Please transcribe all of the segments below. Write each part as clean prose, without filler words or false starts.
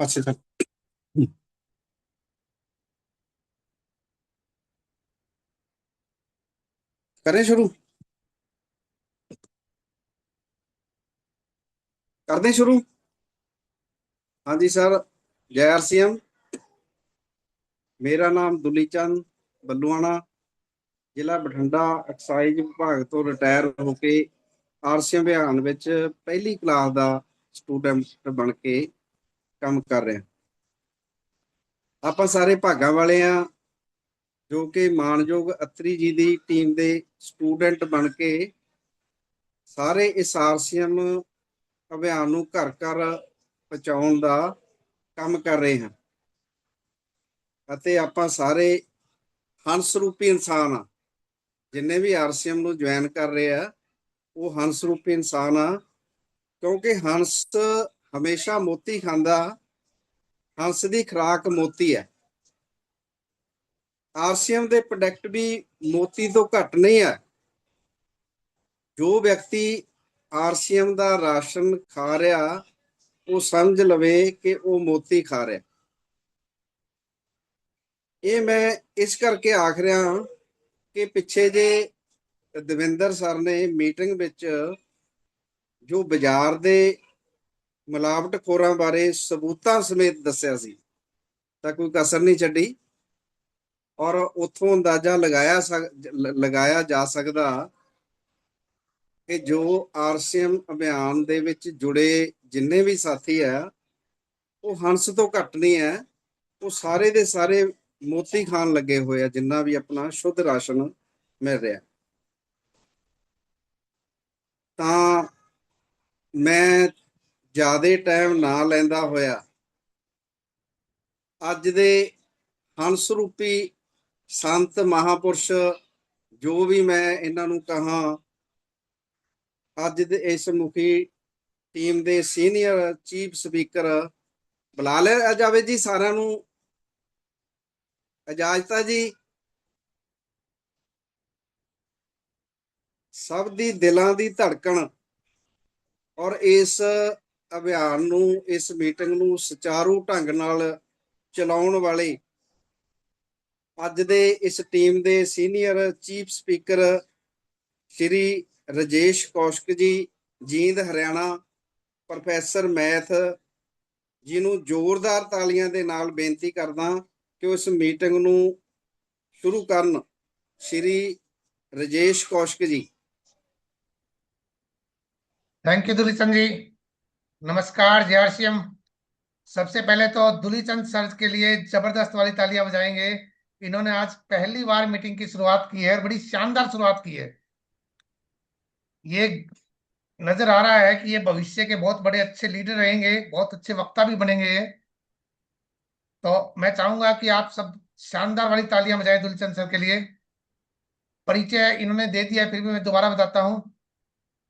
अच्छा सर। करें शुरू। कर दें शुरू। हाँ जी सर। जय आरसीएम। मेरा नाम दुली चंद ਬੱਲੂਆਣਾ, ਜ਼ਿਲ੍ਹਾ ਬਠਿੰਡਾ ਐਕਸਾਈਜ਼ ਵਿਭਾਗ ਤੋਂ ਰਿਟਾਇਰ ਹੋ ਕੇ ਆਰਸੀਐਮ ਅਭਿਆਨ ਵਿੱਚ ਪਹਿਲੀ ਕਲਾਸ ਦਾ ਸਟੂਡੈਂਟ ਬਣ ਕੇ ਕੰਮ ਕਰ ਰਿਹਾ। ਆਪਾਂ ਸਾਰੇ ਭਾਗਾਂ ਵਾਲੇ ਆ ਜੋ ਕਿ ਮਾਨਯੋਗ ਅਤਰੀ ਜੀ ਦੀ ਟੀਮ ਦੇ ਸਟੂਡੈਂਟ ਬਣ ਕੇ ਸਾਰੇ ਇਸ ਆਰਸੀਐਮ ਅਭਿਆਨ ਨੂੰ ਘਰ ਘਰ ਪਹੁੰਚਾਉਣ ਦਾ ਕੰਮ ਕਰ ਰਹੇ ਹਾਂ। ਅਤੇ ਆਪਾਂ ਸਾਰੇ ਹੰਸ ਰੂਪੀ ਇਨਸਾਨ ਆ। ਜਿੰਨੇ ਵੀ ਆਰਸੀਐਮ ਨੂੰ ਜੁਆਇਨ ਕਰ ਰਹੇ ਆ ਉਹ ਹੰਸ ਰੂਪੀ ਇਨਸਾਨ ਆ, ਕਿਉਂਕਿ ਹੰਸ ਹਮੇਸ਼ਾ ਮੋਤੀ ਖਾਂਦਾ। ਹੰਸ ਦੀ ਖੁਰਾਕ ਮੋਤੀ ਹੈ। ਆਰਸੀਐਮ ਦੇ ਪ੍ਰੋਡਕਟ ਵੀ ਮੋਤੀ ਤੋਂ ਘੱਟ ਨਹੀਂ ਹੈ। ਜੋ ਵਿਅਕਤੀ ਆਰਸੀਐਮ ਦਾ ਰਾਸ਼ਨ ਖਾ ਰਿਹਾ ਉਹ ਸਮਝ ਲਵੇ ਕਿ ਉਹ ਮੋਤੀ ਖਾ ਰਿਹਾ। ਇਹ ਮੈਂ ਇਸ ਕਰਕੇ ਆਖ ਰਿਹਾ ਹਾਂ ਕਿ ਪਿੱਛੇ ਜੇ ਦਵਿੰਦਰ ਸਰ ਨੇ ਮੀਟਿੰਗ ਵਿੱਚ ਜੋ ਬਾਜ਼ਾਰ ਦੇ ਮਿਲਾਵਟਖੋਰਾਂ ਬਾਰੇ ਸਬੂਤਾਂ ਸਮੇਤ ਦੱਸਿਆ ਸੀ ਤਾਂ ਕੋਈ ਕਸਰ ਨਹੀਂ ਛੱਡੀ, ਔਰ ਉੱਥੋਂ ਅੰਦਾਜ਼ਾ ਲਗਾਇਆ ਜਾ ਸਕਦਾ ਕਿ ਜੋ ਆਰਸੀਐਮ ਅਭਿਆਨ ਦੇ ਵਿੱਚ ਜੁੜੇ ਜਿੰਨੇ ਵੀ ਸਾਥੀ ਆ ਉਹ ਹੰਸ ਤੋਂ ਘੱਟ ਨਹੀਂ ਹੈ। ਉਹ ਸਾਰੇ ਦੇ ਸਾਰੇ ਮੋਤੀ ਖਾਣ ਲੱਗੇ ਹੋਏ ਆ, ਜਿੰਨਾ ਵੀ ਆਪਣਾ ਸ਼ੁੱਧ ਰਾਸ਼ਨ ਮਿਲ ਰਿਹਾ। ਤਾਂ ਮੈਂ ਜ਼ਿਆਦਾ ਟਾਈਮ ਨਾ ਲੈਂਦਾ ਹੋਇਆ ਅੱਜ ਦੇ ਹੰਸ ਰੂਪੀ ਸੰਤ ਮਹਾਪੁਰਸ਼, ਜੋ ਵੀ ਮੈਂ ਇਹਨਾਂ ਨੂੰ ਕਹਾਂ, ਅੱਜ ਦੇ ਇਸ ਮੁਖੀ ਟੀਮ ਦੇ ਸੀਨੀਅਰ ਚੀਫ ਸਪੀਕਰ ਬੁਲਾ ਲਿਆ ਜਾਵੇ ਜੀ ਸਾਰਿਆਂ ਨੂੰ। ਇਜਾਜ਼ਤ ਹੈ ਜੀ। ਸਭ ਦੀ ਦਿਲਾਂ ਦੀ ਧੜਕਣ ਔਰ ਇਸ ਅਭਿਆਨ ਨੂੰ, ਇਸ ਮੀਟਿੰਗ ਨੂੰ ਸੁਚਾਰੂ ਢੰਗ ਨਾਲ ਚਲਾਉਣ ਵਾਲੇ ਅੱਜ ਦੇ ਇਸ ਟੀਮ ਦੇ ਸੀਨੀਅਰ ਚੀਫ ਸਪੀਕਰ ਸ਼੍ਰੀ ਰਾਜੇਸ਼ ਕੌਸ਼ਿਕ ਜੀ, ਜੀਂਦ ਹਰਿਆਣਾ, ਪ੍ਰੋਫੈਸਰ ਮੈਥ ਜੀ ਨੂੰ ਜ਼ੋਰਦਾਰ ਤਾਲੀਆਂ ਦੇ ਨਾਲ ਬੇਨਤੀ ਕਰਦਾ ਕਿ ਉਸ ਮੀਟਿੰਗ ਨੂੰ ਸ਼ੁਰੂ ਕਰਨ। ਸ਼੍ਰੀ ਰਾਜੇਸ਼ कौशिक जी। थैंक यू दुलीचंद जी। नमस्कार जयसीएम। सबसे पहले तो दुलीचंद सर के लिए जबरदस्त वाली तालियां बजाएंगे। इन्होंने आज पहली बार मीटिंग की शुरुआत की है और बड़ी शानदार शुरुआत की है। ये नजर आ रहा है कि ये भविष्य के बहुत बड़े अच्छे लीडर रहेंगे, बहुत अच्छे वक्ता भी बनेंगे। तो मैं चाहूंगा कि आप सब शानदार वाली तालियां बजाएं दुलीचंद सर के लिए। परिचय इन्होंने दे दिया है, फिर भी मैं दोबारा बताता हूं।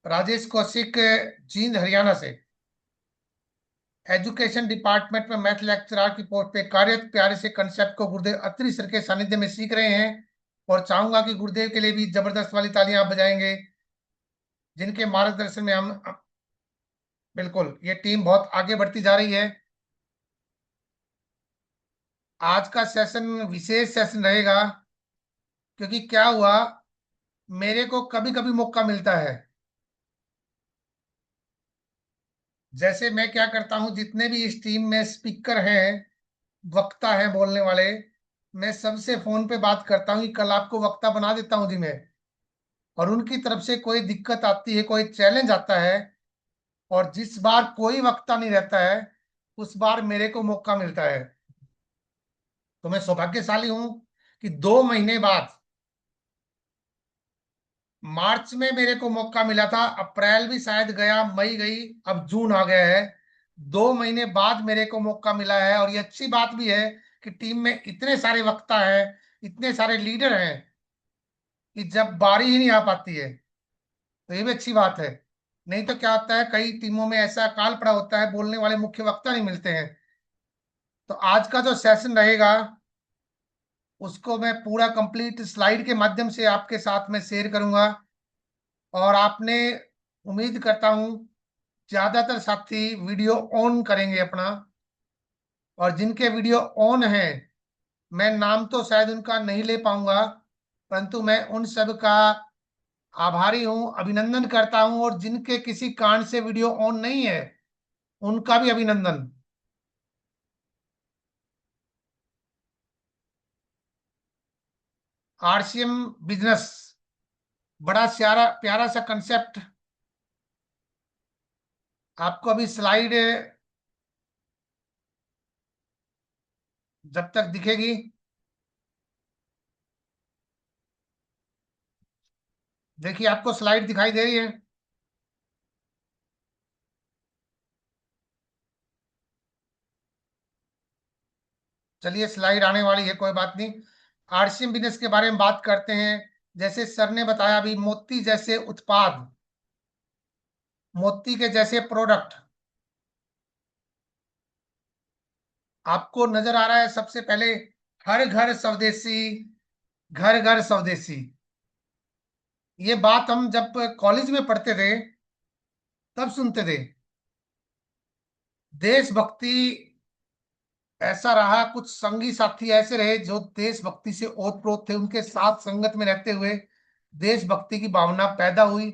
राजेश कौशिक, जींद हरियाणा से, एजुकेशन डिपार्टमेंट में मैथ लेक्चरर की पोस्ट पे कार्यरत, प्यारे से कंसेप्ट को गुरुदेव अत्रि सर के सानिध्य में सीख रहे हैं। और चाहूंगा कि गुरुदेव के लिए भी जबरदस्त वाली तालियां आप बजाएंगे, जिनके मार्गदर्शन में हम बिल्कुल ये टीम बहुत आगे बढ़ती जा रही है। आज का सेशन विशेष सेशन रहेगा, क्योंकि क्या हुआ, मेरे को कभी कभी मौका मिलता है, जैसे मैं क्या करता हूं, जितने भी इस टीम में स्पीकर हैं, वक्ता हैं बोलने वाले, मैं सबसे फोन पे बात करता हूँ कि कल आपको वक्ता बना देता हूं जी मैं। और उनकी तरफ से कोई दिक्कत आती है, कोई चैलेंज आता है, और जिस बार कोई वक्ता नहीं रहता है उस बार मेरे को मौका मिलता है। तो मैं सौभाग्यशाली हूं कि 2 महीने बाद, मार्च में मेरे को मौका मिला था, अप्रैल भी शायद गया, मई गई, अब जून आ गया है, 2 महीने बाद मेरे को मौका मिला है। और ये अच्छी बात भी है कि टीम में इतने सारे वक्ता हैं, इतने सारे लीडर हैं कि जब बारी ही नहीं आ पाती है, तो ये भी अच्छी बात है। नहीं तो क्या होता है, कई टीमों में ऐसा काल पड़ा होता है, बोलने वाले मुख्य वक्ता नहीं मिलते हैं। तो आज का जो सेशन रहेगा उसको मैं पूरा कंप्लीट स्लाइड के माध्यम से आपके साथ में शेयर करूंगा। और आपने, उम्मीद करता हूं ज्यादातर साथी वीडियो ऑन करेंगे अपना, और जिनके वीडियो ऑन है, मैं नाम तो शायद उनका नहीं ले पाऊंगा, परंतु मैं उन सब का आभारी हूं, अभिनंदन करता हूं। और जिनके किसी कारण से वीडियो ऑन नहीं है, उनका भी अभिनंदन। आरसीएम बिजनेस, बड़ा प्यारा प्यारा सा कंसेप्ट। आपको अभी स्लाइड जब तक दिखेगी, देखिए आपको स्लाइड दिखाई दे रही है। चलिए स्लाइड आने वाली है, कोई बात नहीं। आरसीएम बिजनेस के बारे में बात करते हैं। जैसे सर ने बताया अभी, मोती जैसे उत्पाद, मोती के जैसे प्रोडक्ट आपको नजर आ रहा है। सबसे पहले हर घर स्वदेशी, घर घर स्वदेशी। ये बात हम जब कॉलेज में पढ़ते थे तब सुनते थे। देशभक्ति ऐसा रहा, कुछ संगी साथी ऐसे रहे जो देशभक्ति से ओतप्रोत थे, उनके साथ संगत में रहते हुए देशभक्ति की भावना पैदा हुई।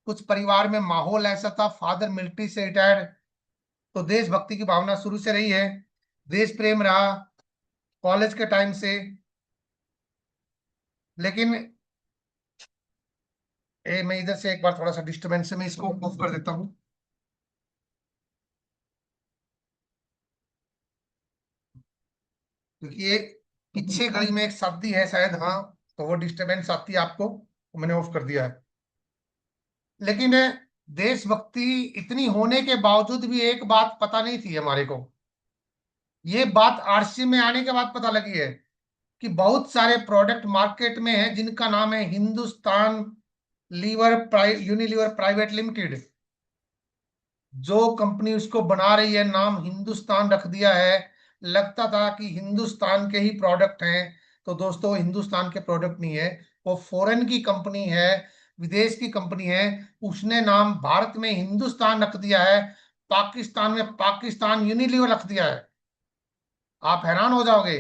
कुछ परिवार में माहौल ऐसा था, फादर मिलिट्री से रिटायर्ड, तो देशभक्ति की भावना शुरू से रही है, देश प्रेम रहा कॉलेज के टाइम से। लेकिन मैं इधर से एक बार थोड़ा सा डिस्टरबेंस से मैं इसको ऑफ कर देता हूँ, क्योंकि ये पीछे गली में एक शब्दी है शायद, हाँ, तो वो डिस्टरबेंस आती है आपको, तो मैंने ऑफ कर दिया है। लेकिन देशभक्ति इतनी होने के बावजूद भी एक बात पता नहीं थी हमारे को। ये बात आरसी में आने के बाद पता लगी है कि बहुत सारे प्रोडक्ट मार्केट में हैं जिनका नाम है हिंदुस्तान यूनिलीवर प्राइवेट लिमिटेड। जो कंपनी उसको बना रही है, नाम हिंदुस्तान रख दिया है। लगता था कि हिंदुस्तान के ही प्रोडक्ट हैं, तो दोस्तों वो हिंदुस्तान के प्रोडक्ट नहीं है, वो फॉरेन की कंपनी है, विदेश की कंपनी है। उसने नाम भारत में हिंदुस्तान रख दिया है, पाकिस्तान में पाकिस्तान यूनिलीवर रख दिया है। आप हैरान हो जाओगे,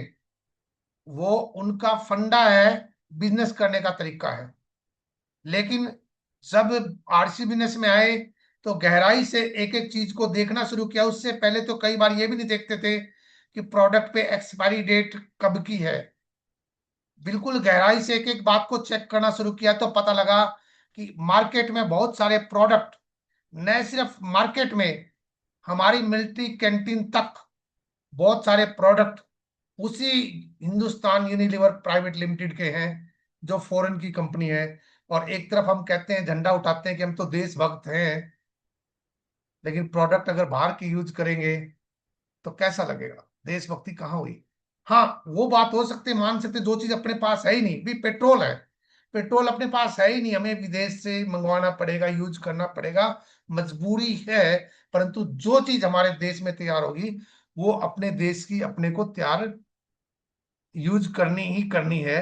वो उनका फंडा है, बिजनेस करने का तरीका है। लेकिन जब आरसी बिजनेस में आए तो गहराई से एक एक चीज को देखना शुरू किया। उससे पहले तो कई बार ये भी नहीं देखते थे कि प्रोडक्ट पे एक्सपायरी डेट कब की है। बिल्कुल गहराई से एक एक बात को चेक करना शुरू किया तो पता लगा कि मार्केट में बहुत सारे प्रोडक्ट, न सिर्फ मार्केट में, हमारी मिलिट्री कैंटीन तक बहुत सारे प्रोडक्ट उसी हिंदुस्तान यूनिलीवर प्राइवेट लिमिटेड के हैं, जो फॉरेन की कंपनी है। और एक तरफ हम कहते हैं, झंडा उठाते हैं कि हम तो देशभक्त हैं, लेकिन प्रोडक्ट अगर बाहर की यूज करेंगे तो कैसा लगेगा? देशभक्ति कहाँ हुई? हाँ, वो बात हो सकती है, मान सकते हैं, जो चीज अपने पास है ही नहीं, भी पेट्रोल है, पेट्रोल अपने पास है ही नहीं, हमें विदेश से मंगवाना पड़ेगा, यूज करना पड़ेगा, मजबूरी है। परंतु जो चीज हमारे देश में तैयार होगी, वो अपने देश की अपने को तैयार यूज करनी ही करनी है।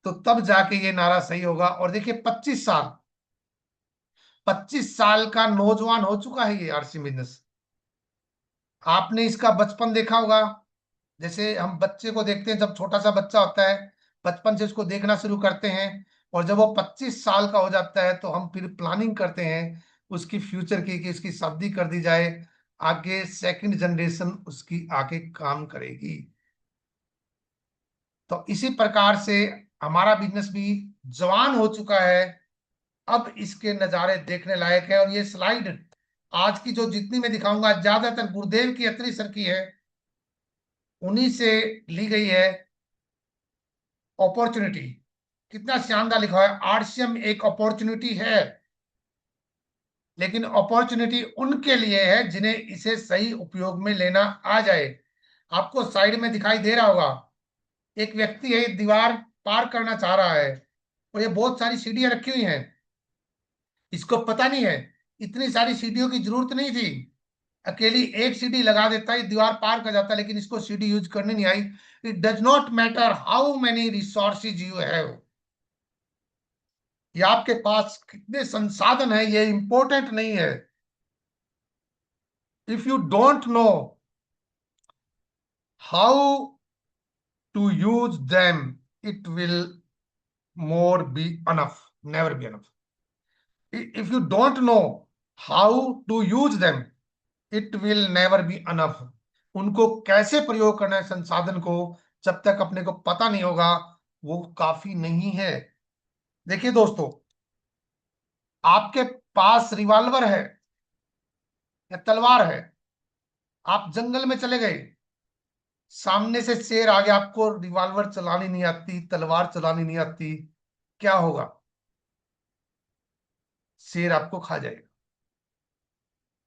तो तब जाके ये नारा सही होगा। और देखिए 25 साल, 25 साल का नौजवान हो चुका है ये आरसी बिजनेस। आपने इसका बचपन देखा होगा। जैसे हम बच्चे को देखते हैं, जब छोटा सा बच्चा होता है, बचपन से उसको देखना शुरू करते हैं, और जब वो 25 साल का हो जाता है तो हम फिर प्लानिंग करते हैं उसकी फ्यूचर की, कि उसकी शादी कर दी जाए, आगे सेकंड जनरेशन उसकी आगे काम करेगी। तो इसी प्रकार से हमारा बिजनेस भी जवान हो चुका है, अब इसके नजारे देखने लायक है। और ये स्लाइड आज की जो जितनी मैं दिखाऊंगा, ज्यादातर गुरुदेव की अत्री सर की है, उन्हीं से ली गई है। अपॉर्चुनिटी, कितना शानदार लिखा है, आरसीएम एक अपॉर्चुनिटी है, लेकिन अपॉर्चुनिटी उनके लिए है जिन्हें इसे सही उपयोग में लेना आ जाए। आपको साइड में दिखाई दे रहा होगा, एक व्यक्ति है, दीवार पार करना चाह रहा है, और ये बहुत सारी सीढ़ियां रखी हुई हैं। इसको पता नहीं है इतनी सारी सीढ़ियों की जरूरत नहीं थी, अकेली एक सीढ़ी लगा देता है, दीवार पार कर जाता, लेकिन इसको सीढ़ी यूज करनी नहीं आई। It does not matter how many resources you have, ये आपके पास कितने संसाधन है, ये इंपॉर्टेंट नहीं है। If you don't know how to use them, it will more be enough, never be enough. If you don't know how to use them, it will never be enough. उनको कैसे प्रयोग करना है संसाधन को, जब तक अपने को पता नहीं होगा, वो काफी नहीं है। देखिए दोस्तों, आपके पास रिवॉल्वर है या तलवार है, आप जंगल में चले गए, सामने से शेर आ गया, आपको रिवॉल्वर चलानी नहीं आती, तलवार चलानी नहीं आती, क्या होगा? शेर आपको खा जाएगा।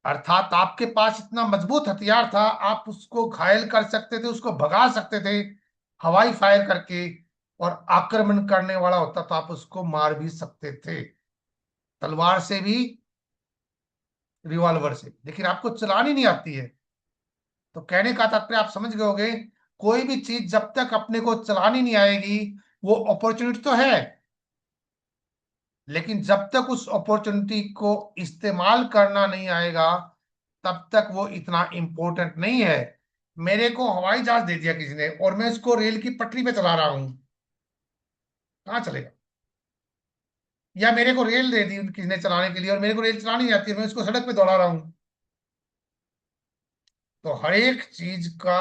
अर्थात आपके पास इतना मजबूत हथियार था, आप उसको घायल कर सकते थे, उसको भगा सकते थे हवाई फायर करके, और आक्रमण करने वाला होता तो आप उसको मार भी सकते थे, तलवार से भी, रिवॉल्वर से, लेकिन आपको चलानी नहीं आती है। तो कहने का तात्पर्य आप समझ गए होंगे, कोई भी चीज जब तक अपने को चलानी नहीं आएगी, वो अपॉर्चुनिटी तो है, लेकिन जब तक उस अपॉर्चुनिटी को इस्तेमाल करना नहीं आएगा, तब तक वो इतना इंपॉर्टेंट नहीं है। मेरे को हवाई जहाज दे दिया किसी ने और मैं उसको रेल की पटरी पे चला रहा हूं, कहाँ चलेगा? या मेरे को रेल दे दी किसी ने चलाने के लिए और मेरे को रेल चलानी नहीं आती है, मैं उसको सड़क पे दौड़ा रहा हूं। तो हर एक चीज का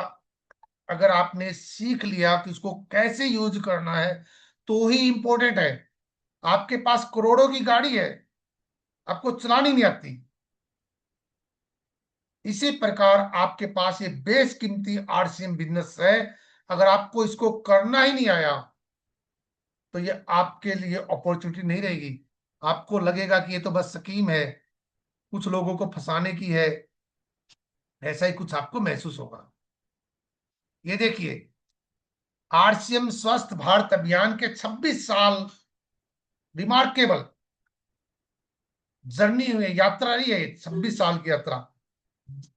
अगर आपने सीख लिया कि उसको कैसे यूज करना है, तो ही इंपॉर्टेंट है। आपके पास करोड़ों की गाड़ी है, आपको चलानी नहीं आती, इसी प्रकार आपके पास ये बेशकीमती आरसीएम बिजनेस है, अगर आपको इसको करना ही नहीं आया, तो ये आपके लिए अपॉर्चुनिटी नहीं रहेगी। आपको लगेगा कि ये तो बस स्कीम है, कुछ लोगों को फंसाने की है, ऐसा ही कुछ आपको महसूस होगा। ये देखिए, आरसीएम स्वस्थ भारत अभियान के 26 साल रिमार्केबल जर्नी हुई, यात्रा रही है, 26 साल की यात्रा।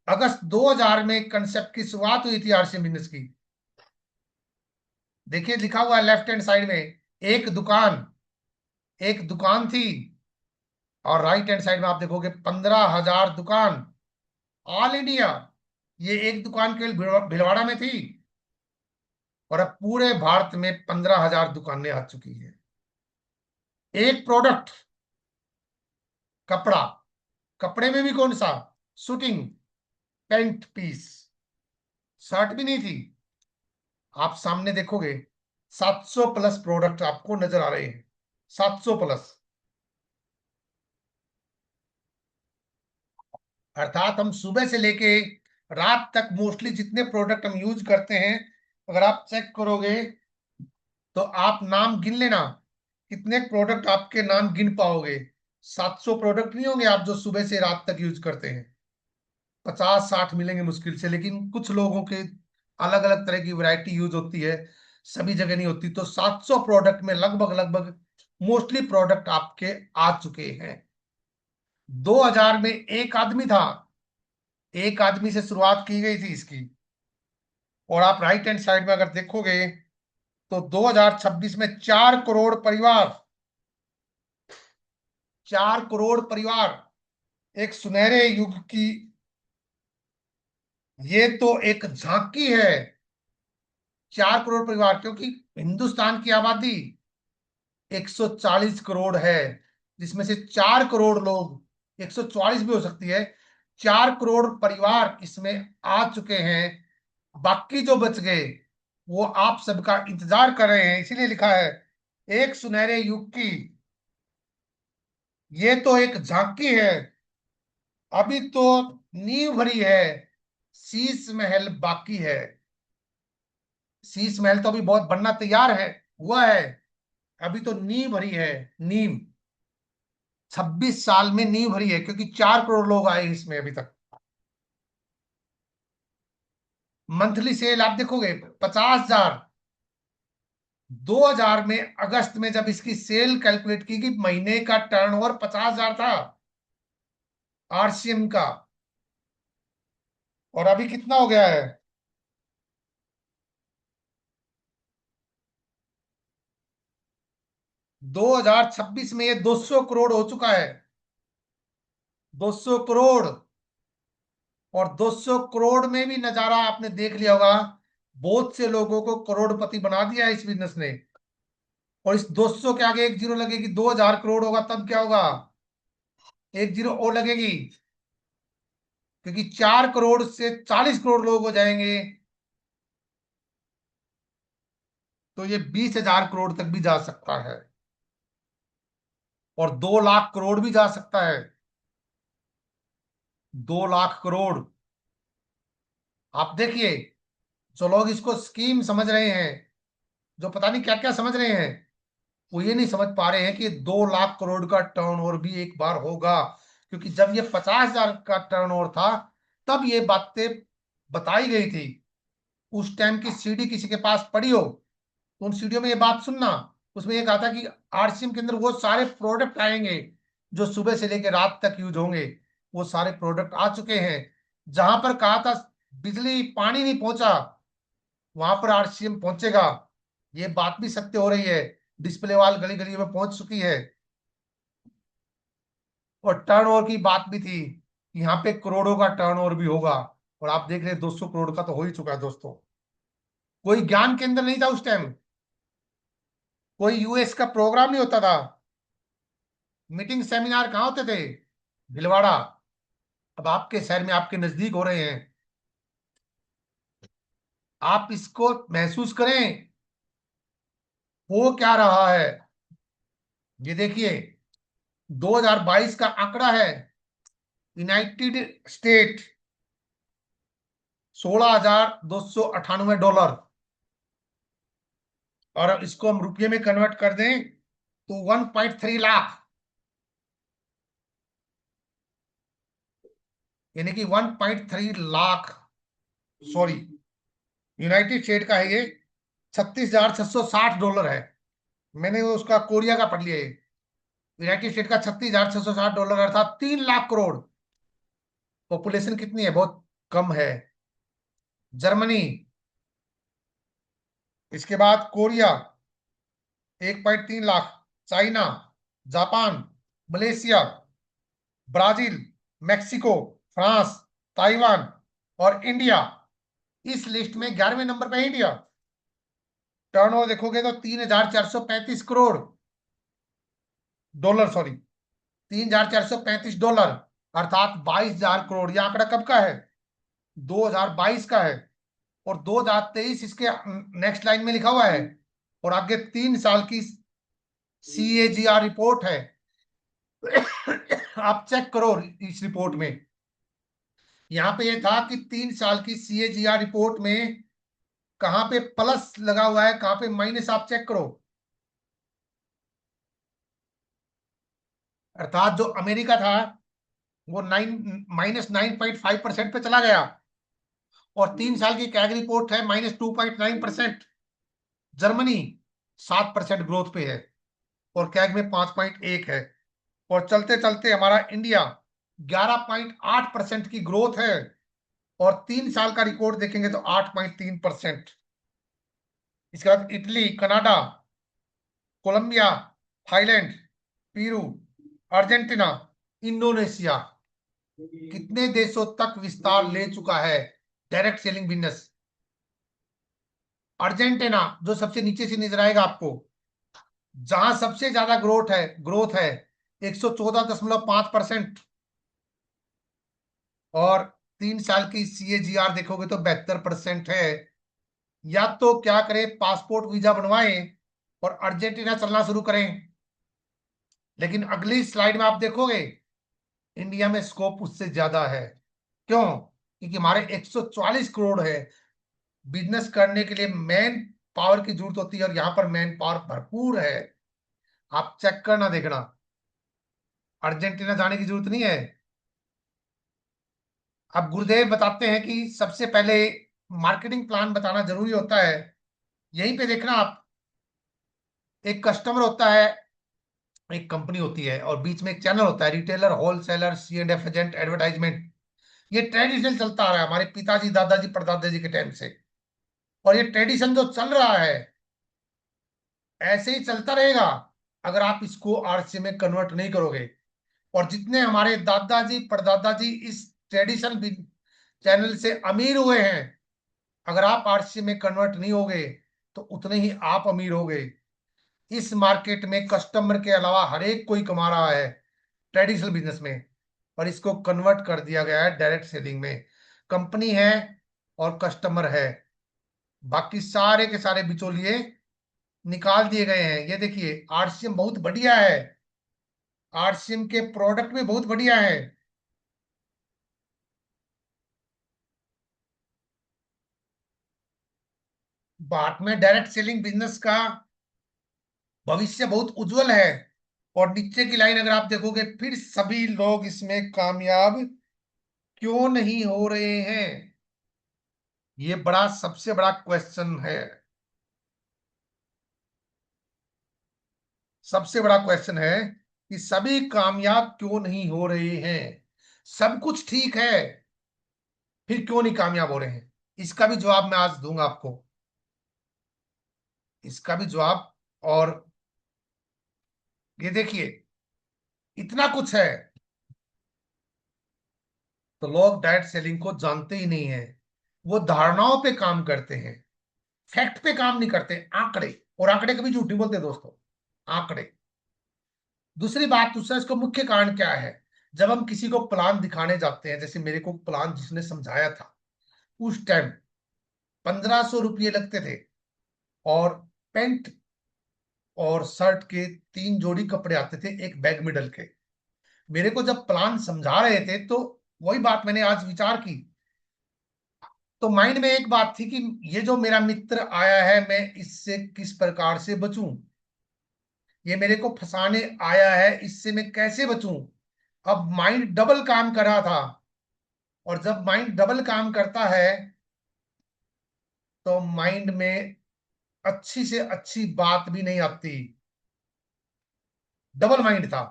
अगस्त 2000 में कंसेप्ट की शुरुआत हुई थी आरसीएम बिजनेस की। देखिए लिखा हुआ है लेफ्ट हैंड साइड में, एक दुकान, एक दुकान थी, और राइट हैंड साइड में आप देखोगे 15,000 दुकान, ऑल इंडिया। ये एक दुकान केवल भिलवाड़ा में थी, और अब पूरे भारत में 15,000 दुकानें आ चुकी हैं। एक प्रोडक्ट, कपड़ा, कपड़े में भी कौन सा? शूटिंग पेंट पीस, शर्ट भी नहीं थी। आप सामने देखोगे 700 प्लस प्रोडक्ट आपको नजर आ रहे हैं, 700 प्लस। अर्थात हम सुबह से लेके रात तक मोस्टली जितने प्रोडक्ट हम यूज करते हैं, अगर आप चेक करोगे तो आप नाम गिन लेना, कितने प्रोडक्ट आपके नाम गिन पाओगे? 700 प्रोडक्ट नहीं होंगे आप जो सुबह से रात तक यूज करते हैं, 50-60 मिलेंगे मुश्किल से, लेकिन कुछ लोगों के अलग अलग तरह की वैरायटी यूज होती है, सभी जगह नहीं होती। तो 700 प्रोडक्ट में लगभग लगभग मोस्टली प्रोडक्ट आपके आ चुके हैं। 2000 में एक आदमी था, एक आदमी से शुरुआत की गई थी इसकी। और आप राइट हैंड साइड में अगर देखोगे तो 2026 में 4 करोड़ परिवार, 4 करोड़ परिवार, एक सुनहरे युग की ये तो एक झांकी है। 4 करोड़ परिवार, क्योंकि हिंदुस्तान की आबादी 140 करोड़ है, जिसमें से 4 करोड़ लोग, 144 भी हो सकती है, 4 करोड़ परिवार इसमें आ चुके हैं। बाकी जो बच गए वो आप सबका इंतजार कर रहे हैं, इसीलिए लिखा है एक सुनहरे युग की ये तो एक झांकी है, अभी तो नींव भरी है, शीश महल बाकी है। शीश महल तो अभी बहुत बनना तैयार है, हुआ है, अभी तो नींव भरी है, नींव। 26 साल में नींव भरी है, क्योंकि 4 करोड़ लोग आए इसमें अभी तक। मंथली सेल आप देखोगे 50,000। 2000 में अगस्त में जब इसकी सेल कैलकुलेट की कि महीने का टर्नओवर 50,000 था आरसीएम का, और अभी कितना हो गया है? 2026 में ये 200 करोड़ हो चुका है, 200 करोड़। और 200 करोड़ में भी नजारा आपने देख लिया होगा, बहुत से लोगों को करोड़पति बना दिया है इस बिजनेस ने। और इस 200 के आगे एक जीरो लगेगी, 2000 करोड़ होगा, तब क्या होगा? एक जीरो और लगेगी, क्योंकि 4 करोड़ से 40 करोड़ लोग हो जाएंगे, तो ये 20,000 करोड़ तक भी जा सकता है, और 2 लाख करोड़ भी जा सकता है। 2 लाख करोड़। आप देखिए, जो लोग इसको स्कीम समझ रहे हैं, जो पता नहीं क्या क्या समझ रहे हैं, वो ये नहीं समझ पा रहे हैं कि 2 लाख करोड़ का टर्नओवर भी एक बार होगा। क्योंकि जब ये 50,000 का टर्नओवर था, तब ये बातें बताई गई थी। उस टाइम की सीडी किसी के पास पड़ी हो तो उन सीडियो में ये बात सुनना। उसमें ये कहा था कि आरसीएम के अंदर वो सारे प्रोडक्ट आएंगे जो सुबह से लेकर रात तक यूज होंगे। वो सारे प्रोडक्ट आ चुके हैं। जहां पर कहा था बिजली पानी नहीं पहुंचा, वहां पर आरसीएम पहुंचेगा। ये बात भी सत्य हो रही है। डिस्प्ले वाल गली गली में पहुंच चुकी है। और टर्नओवर की बात भी थी, यहाँ पे करोड़ों का टर्नओवर भी होगा। और आप देख रहे हैं 200 करोड़ का तो हो ही चुका है दोस्तों। कोई ज्ञान केंद्र नहीं था उस टाइम, कोई यूएस का प्रोग्राम नहीं होता था। मीटिंग सेमिनार कहाँ होते थे? भिलवाड़ा। अब आपके शहर में, आपके नजदीक हो रहे हैं। आप इसको महसूस करें, हो क्या रहा है। ये देखिए, 2022 का आंकड़ा है। United state $16,298। और इसको हम रुपये में कन्वर्ट कर दें तो 1.3 लाख, यानी कि 1.3 लाख। सॉरी, यूनाइटेड स्टेट का है ये। $36,660 है। मैंने वो उसका कोरिया का पढ़ लिया है। यूनाइटेड स्टेट का $36,660, अर्थात 3 लाख करोड़। पॉपुलेशन कितनी है? बहुत कम है। जर्मनी, इसके बाद Korea 1.3 lakh, China, Japan, Malaysia, Brazil, Mexico, France, Taiwan और इंडिया। इस लिस्ट में 11वें नंबर पे है इंडिया। टर्नओवर देखोगे तो $3,435, सॉरी, $3,435, अर्थात 22,000 करोड़। यह आंकड़ा कब का है? 2022 का है। और 2023 इसके नेक्स्ट लाइन में लिखा हुआ है। और आगे 3 साल की CAGR रिपोर्ट है। आप चेक करो इस रिपोर्ट में। यहाँ पे ये था कि 3 साल की CAGR रिपोर्ट में कहां पे प्लस लगा हुआ है, कहां पे माइनस, आप चेक करो। अर्थात जो अमेरिका था वो -9.5% पे चला गया। और 3 साल की कैग रिपोर्ट है -2.9%। जर्मनी 7% ग्रोथ पे है और कैग में 5.1 है। और चलते चलते हमारा इंडिया 11.8% की ग्रोथ है। और 3 साल का रिकॉर्ड देखेंगे तो 8.3%। इसके बाद Italy, Canada, Colombia, Thailand, Peru, Argentina, Indonesia, कितने देशों तक विस्तार ले चुका है डायरेक्ट सेलिंग बिजनेस। अर्जेंटीना जो सबसे नीचे से नजर आएगा आपको, जहां सबसे ज्यादा ग्रोथ है 114.5%। और 3 साल की CAGR देखोगे तो 72% है। या तो क्या करें, पासपोर्ट वीजा बनवाएं और अर्जेंटीना चलना शुरू करें। लेकिन अगली स्लाइड में आप देखोगे इंडिया में स्कोप उससे ज्यादा है। क्यों? क्योंकि हमारे 144 करोड़ है। बिजनेस करने के लिए मैन पावर की जरूरत होती है, और यहां पर मैन पावर भरपूर है। आप चेक करना, देखना। अर्जेंटीना जाने की जरूरत नहीं है। अब गुरुदेव बताते हैं कि सबसे पहले मार्केटिंग प्लान बताना जरूरी होता है। यहीं पे देखना आप, एक कस्टमर होता है, एक कंपनी होती है, और बीच में एक चैनल होता है, retailer, wholesaler, C&F agent, advertisement. ये ट्रेडिशनल चलता आ रहा है हमारे पिताजी, दादाजी, परदादा के टाइम से। और ये ट्रेडिशन जो चल रहा है ऐसे ही चलता रहेगा अगर आप इसको आरसी में कन्वर्ट नहीं करोगे। और जितने हमारे दादाजी, परदादा जी इस ट्रेडिशनल चैनल से अमीर हुए हैं, अगर आप आरसीएम में कन्वर्ट नहीं होगे तो उतने ही आप अमीर होगे। इस मार्केट में कस्टमर के अलावा हर एक कोई कमा रहा है ट्रेडिशनल बिजनेस में, और इसको कन्वर्ट कर दिया गया है डायरेक्ट सेलिंग में। कंपनी है और कस्टमर है, बाकी सारे के सारे बिचौलिए निकाल दिए गए हैं। ये देखिए आरसीएम बहुत बढ़िया है, आरसीएम के प्रोडक्ट भी बहुत बढ़िया है। भारत में डायरेक्ट सेलिंग बिजनेस का भविष्य बहुत उज्जवल है। और नीचे की लाइन अगर आप देखोगे, फिर सभी लोग इसमें कामयाब क्यों नहीं हो रहे हैं? ये बड़ा सबसे बड़ा क्वेश्चन है, सबसे बड़ा क्वेश्चन है कि सभी कामयाब क्यों नहीं हो रहे हैं? सब कुछ ठीक है, फिर क्यों नहीं कामयाब हो रहे हैं? इसका भी जवाब मैं आज दूंगा आपको, इसका भी जवाब। और ये देखिए इतना कुछ है तो लोग डायरेक्ट सेलिंग को जानते ही नहीं है। वो धारणाओं पे काम करते हैं, फैक्ट पे काम नहीं करते, आंकड़े। और आंकड़े कभी झूठ नहीं बोलते दोस्तों, आंकड़े। दूसरी बात, दूसरा इसका मुख्य कारण क्या है? जब हम किसी को प्लान दिखाने जाते हैं, जैसे मेरे को प्लान जिसने समझाया था, उस टाइम 1500 रुपये लगते थे, और पेंट और शर्ट के 3 जोड़ी कपड़े आते थे एक बैग में डल के। मेरे को जब प्लान समझा रहे थे तो वही बात मैंने आज विचार की, तो माइंड में एक बात थी कि ये जो मेरा मित्र आया है, मैं इससे किस प्रकार से बचूं? ये मेरे को फंसाने आया है, इससे मैं कैसे बचूं? अब माइंड डबल काम कर रहा था, और जब माइंड डबल काम करता है तो माइंड में अच्छी से अच्छी बात भी नहीं आती। डबल माइंड था,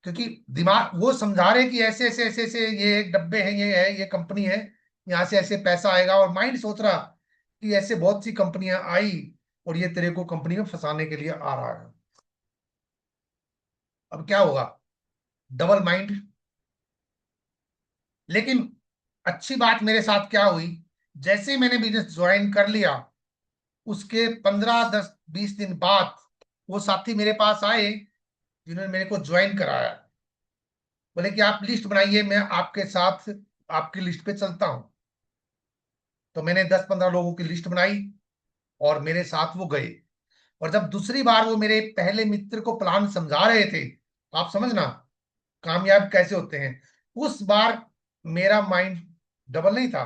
क्योंकि दिमाग वो समझा रहे कि ऐसे ऐसे ऐसे ऐसे ये एक डब्बे हैं, ये है, ये कंपनी है, यहाँ से ऐसे पैसा आएगा, और माइंड सोच रहा कि ऐसे बहुत सी कंपनियां आई और ये तेरे को कंपनी में फंसाने के लिए आ रहा है। अब क्या होगा? Double mind. लेकिन अच्छी बात मेरे साथ क्या हुई, जैसे ही मैंने बिजनेस ज्वाइन कर लिया, उसके 15 10 20 दिन बाद वो साथी मेरे पास आए जिन्होंने मेरे को ज्वाइन कराया। बोले कि आप लिस्ट बनाइए, मैं आपके साथ आपकी लिस्ट पे चलता हूं। तो मैंने 10 15 लोगों की लिस्ट बनाई और मेरे साथ वो गए। और जब दूसरी बार वो मेरे पहले मित्र को प्लान समझा रहे थे, आप समझना कामयाब कैसे होते हैं, उस बार मेरा माइंड डबल नहीं था,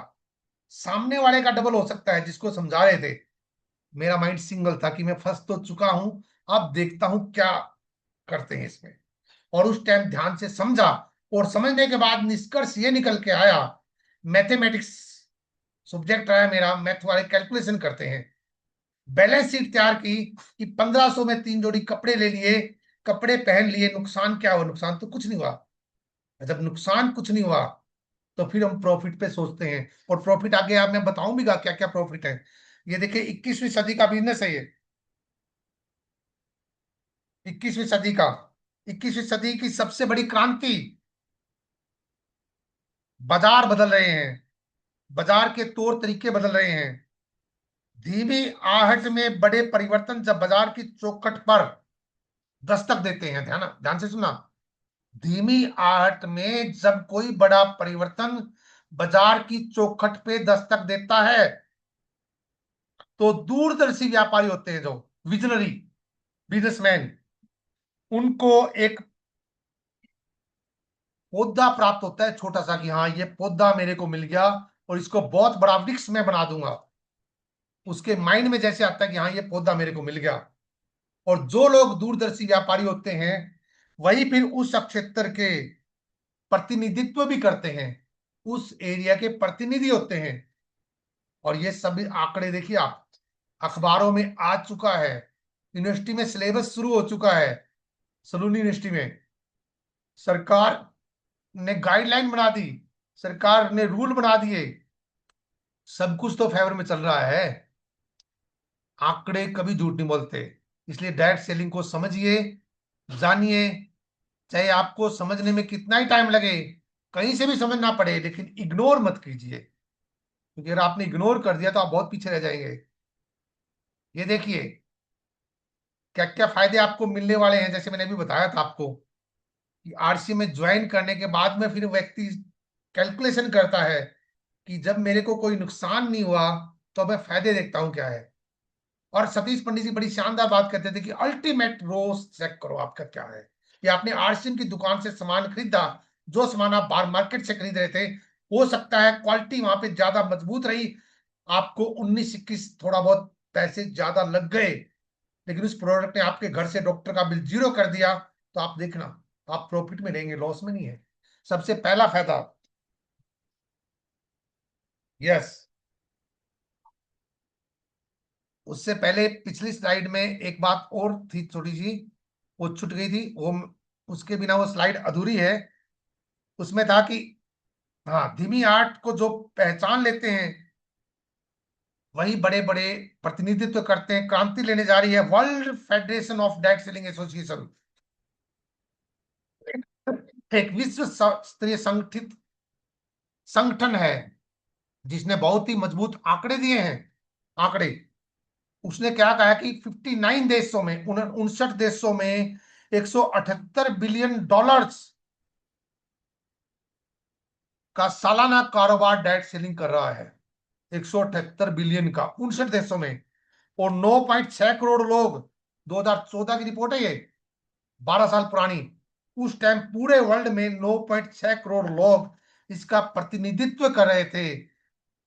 सामने वाले का डबल हो सकता है जिसको समझा रहे थे। मेरा माइंड सिंगल था कि मैं फंस तो चुका हूं, अब देखता हूं क्या करते हैं इसमें। और उस टाइम ध्यान से समझा, और समझने के बाद निष्कर्ष ये निकल के आया, मैथमेटिक्स सब्जेक्ट रहा है मेरा, मैथ वाले कैलकुलेशन करते हैं। बैलेंस शीट तैयार की कि 1500 में 3 जोड़ी कपड़े ले लिए, कपड़े पहन लिए, नुकसान क्या हुआ? नुकसान तो कुछ नहीं हुआ। जब नुकसान कुछ नहीं हुआ तो फिर हम प्रॉफिट पे सोचते हैं, और प्रॉफिट आगे आप मैं बताऊंगा क्या क्या प्रॉफिट है। ये देखिए 21वीं सदी का बिजनेस है ये, 21वीं सदी का, 21वीं सदी की सबसे बड़ी क्रांति। बाजार बदल रहे हैं, बाजार के तौर तरीके बदल रहे हैं। धीमी आहट में बड़े परिवर्तन जब बाजार की चौखट पर दस्तक देते हैं, ध्यान ध्यान से सुना, धीमी आहट में जब कोई बड़ा परिवर्तन बाजार की चौखट पे दस्तक देता है, तो दूरदर्शी व्यापारी होते हैं जो विजनरी बिजनेसमैन, उनको एक पौधा प्राप्त होता है छोटा सा, कि हाँ ये पौधा मेरे को मिल गया और इसको बहुत बड़ा वृक्ष में बना दूंगा। उसके माइंड में जैसे आता है कि हाँ ये पौधा मेरे को मिल गया। और जो लोग दूरदर्शी व्यापारी होते हैं वही फिर उस क्षेत्र के प्रतिनिधित्व भी करते हैं, उस एरिया के प्रतिनिधि होते हैं। और ये सभी आंकड़े देखिए आप, अखबारों में आ चुका है, यूनिवर्सिटी में सिलेबस शुरू हो चुका है, सलूनी यूनिवर्सिटी में सरकार ने गाइडलाइन बना दी, सरकार ने रूल बना दिए, सब कुछ तो फेवर में चल रहा है। आंकड़े कभी झूठ नहीं बोलते। इसलिए डायरेक्ट सेलिंग को समझिए, जानिए, चाहे आपको समझने में कितना ही टाइम लगे, कहीं से भी समझना पड़े, लेकिन इग्नोर मत कीजिए, क्योंकि अगर आपने इग्नोर कर दिया तो आप बहुत पीछे रह जाएंगे। ये देखिए क्या क्या फायदे आपको मिलने वाले हैं। जैसे मैंने अभी बताया था आपको कि आरसी में ज्वाइन करने के बाद में फिर व्यक्ति कैलकुलेशन करता है कि जब मेरे को कोई नुकसान नहीं हुआ तो मैं फायदे देखता हूं क्या है। और सतीश पंडित जी बड़ी शानदार बात करते थे कि अल्टीमेट रोज चेक करो आपका क्या है। कि आपने आरसीएम की दुकान से सामान खरीदा, जो सामान आप बाहर मार्केट से खरीद रहे थे, हो सकता है क्वालिटी वहां पे ज्यादा मजबूत रही, आपको 19-21 थोड़ा बहुत पैसे ज्यादा लग गए, लेकिन उस प्रोडक्ट ने आपके घर से डॉक्टर का बिल जीरो कर दिया, तो आप देखना आप प्रॉफिट में रहेंगे, लॉस में नहीं है। सबसे पहला फायदा। यस। उससे पहले पिछली स्लाइड में एक बात और थी छोटी सी, वो छूट गई थी, वो उसके बिना वो स्लाइड अधूरी है। उसमें था कि हाँ, धीमी आर्ट को जो पहचान लेते हैं वही बड़े बड़े प्रतिनिधित्व करते हैं। क्रांति लेने जा रही है world federation of direct selling association, एक विश्व स्तरीय संगठित संगठन है जिसने बहुत ही मजबूत आंकड़े दिए हैं। आंकड़े, उसने क्या कहा कि 59 देशों में, 59 देशों में 178 बिलियन डॉलर्स का सालाना कारोबार डायरेक्ट सेलिंग कर रहा है। 178 बिलियन का 59 देशों में। और 9.6 करोड़ लोग, 2014 की रिपोर्ट है ये, 12 साल पुरानी। उस टाइम पूरे वर्ल्ड में 9.6 करोड़ लोग इसका प्रतिनिधित्व कर रहे थे।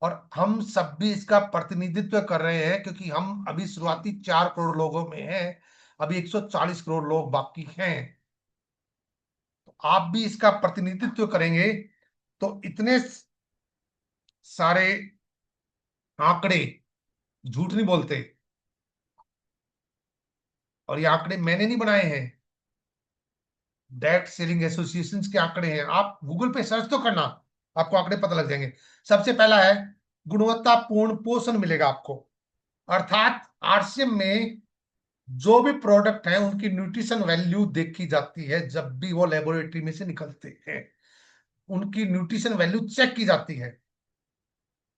और हम सब भी इसका प्रतिनिधित्व कर रहे हैं क्योंकि हम अभी शुरुआती 4 करोड़ लोगों में हैं। अभी 140 करोड़ लोग बाकी हैं। तो आप भी इसका प्रतिनिधित्व करेंगे। तो इतने सारे आंकड़े झूठ नहीं बोलते। और ये आंकड़े मैंने नहीं बनाए हैं, डायरेक्ट सेलिंग एसोसिएशन के आंकड़े हैं। आप गूगल पे सर्च तो करना, आपको आंकड़े पता लग जाएंगे। सबसे पहला है गुणवत्तापूर्ण पोषण मिलेगा आपको। अर्थात आरसीएम में जो भी प्रोडक्ट है उनकी न्यूट्रिशन वैल्यू देखी जाती है। जब भी वो लेबोरेटरी में से निकलते हैं उनकी न्यूट्रिशन वैल्यू चेक की जाती है।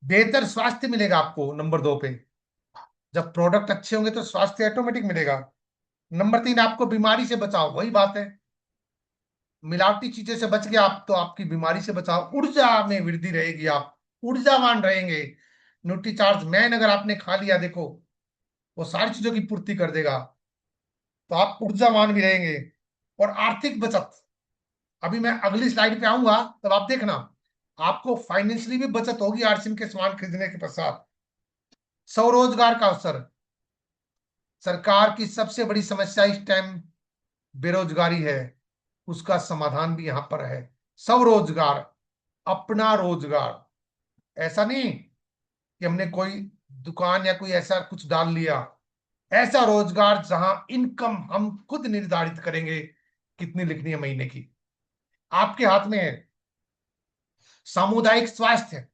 बेहतर स्वास्थ्य मिलेगा आपको नंबर 2 पे। जब प्रोडक्ट अच्छे होंगे तो स्वास्थ्य ऑटोमेटिक मिलेगा। नंबर 3, आपको बीमारी से बचाव, वही बात है, मिलावटी चीजें से बच गए आप तो आपकी बीमारी से बचाव, ऊर्जा में वृद्धि रहेगी, आप ऊर्जावान रहेंगे। न्यूट्रीचार्ज मैन अगर आपने खा लिया, देखो वो सारी चीजों की पूर्ति कर देगा, तो आप ऊर्जावान भी रहेंगे। और आर्थिक बचत, अभी मैं अगली स्लाइड पे आऊंगा तब आप देखना, आपको फाइनेंशियली भी बचत होगी आरसीएम के सामान खरीदने के पश्चात। स्वरोजगार का अवसर, सरकार की सबसे बड़ी समस्या इस टाइम बेरोजगारी है, उसका समाधान भी यहां पर है। स्वरोजगार, अपना रोजगार, ऐसा नहीं कि हमने कोई दुकान या कोई ऐसा कुछ डाल लिया। ऐसा रोजगार जहां इनकम हम खुद निर्धारित करेंगे कितनी लिखनी है महीने की, आपके हाथ में है। सामुदायिक स्वास्थ्य,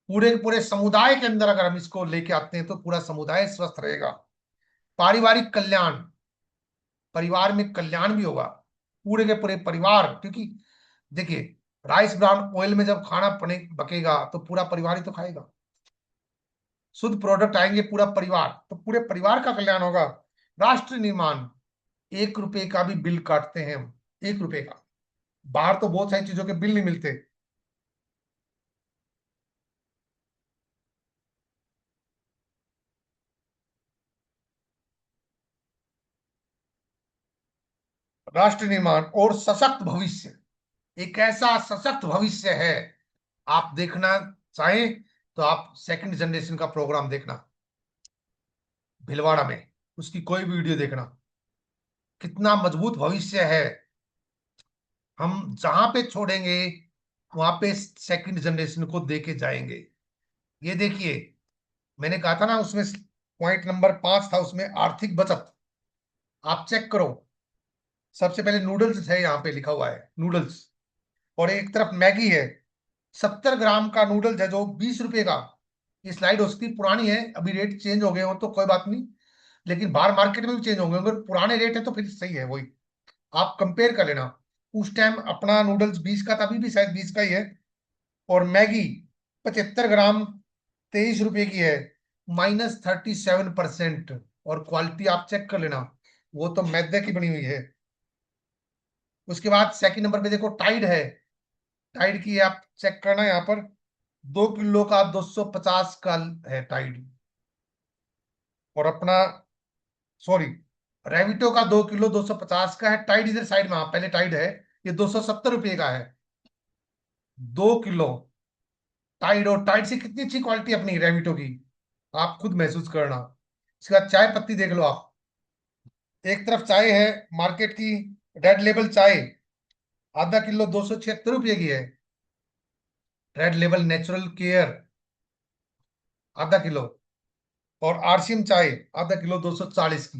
पूरे पूरे समुदाय के अंदर अगर हम इसको लेके आते हैं तो पूरा समुदाय स्वस्थ रहेगा। पारिवारिक कल्याण, परिवार में कल्याण भी होगा, पूरे के पूरे परिवार। क्योंकि देखिए, राइस ब्राउन ऑयल में जब खाना बने पकेगा तो पूरा परिवार ही तो खाएगा। शुद्ध प्रोडक्ट आएंगे पूरा परिवार, तो पूरे परिवार का कल्याण होगा। राष्ट्र निर्माण, 1 रुपए का भी बिल काटते हैं हम, 1 रुपए का। बाहर तो बहुत सारी चीजों के बिल नहीं मिलते। राष्ट्र निर्माण और सशक्त भविष्य, एक ऐसा सशक्त भविष्य है। आप देखना चाहें तो आप सेकंड जनरेशन का प्रोग्राम देखना भिलवाड़ा में, उसकी कोई भी वीडियो देखना, कितना मजबूत भविष्य है। हम जहां पे छोड़ेंगे वहां पे सेकंड जनरेशन को देके जाएंगे। ये देखिए, मैंने कहा था ना उसमें पॉइंट नंबर 5 था, उसमें आर्थिक बचत। आप चेक करो, सबसे पहले नूडल्स है, यहाँ पे लिखा हुआ है नूडल्स, और एक तरफ मैगी है। 70 ग्राम का नूडल्स है जो 20 रुपए का। ये स्लाइड उसकी पुरानी है, अभी रेट चेंज हो गए हो तो कोई बात नहीं, लेकिन बाहर मार्केट में भी चेंज होंगे, अगर पुराने रेट है तो फिर सही है वही। आप कंपेयर कर लेना, उस टाइम अपना नूडल्स 20 का था, अभी भी शायद 20 का ही है। और मैगी 75 ग्राम 23 रुपए की है, -37%। और क्वालिटी आप चेक कर लेना, वो तो मैदे की बनी हुई है। उसके बाद सेकंड नंबर पे देखो टाइड है। टाइड की आप चेक करना यहाँ पर, 2 किलो का 250 का है टाइड। और अपना, सॉरी, रेविटो का 2 किलो 250 का है। टाइड इधर साइड में, हाँ पहले टाइड है, ये 270 रुपये का है 2 किलो टाइड। और टाइड से कितनी अच्छी क्वालिटी अपनी रेविटो की, आप खुद महसूस करना। इसके बाद चाय पत्ती देख लो आप। एक तरफ चाय है मार्केट की, रेड लेबल चाय, ½ किलो 276 रुपये की है। Red label natural care ½ kilo. और आरसीएम चाय ½ किलो 240 की।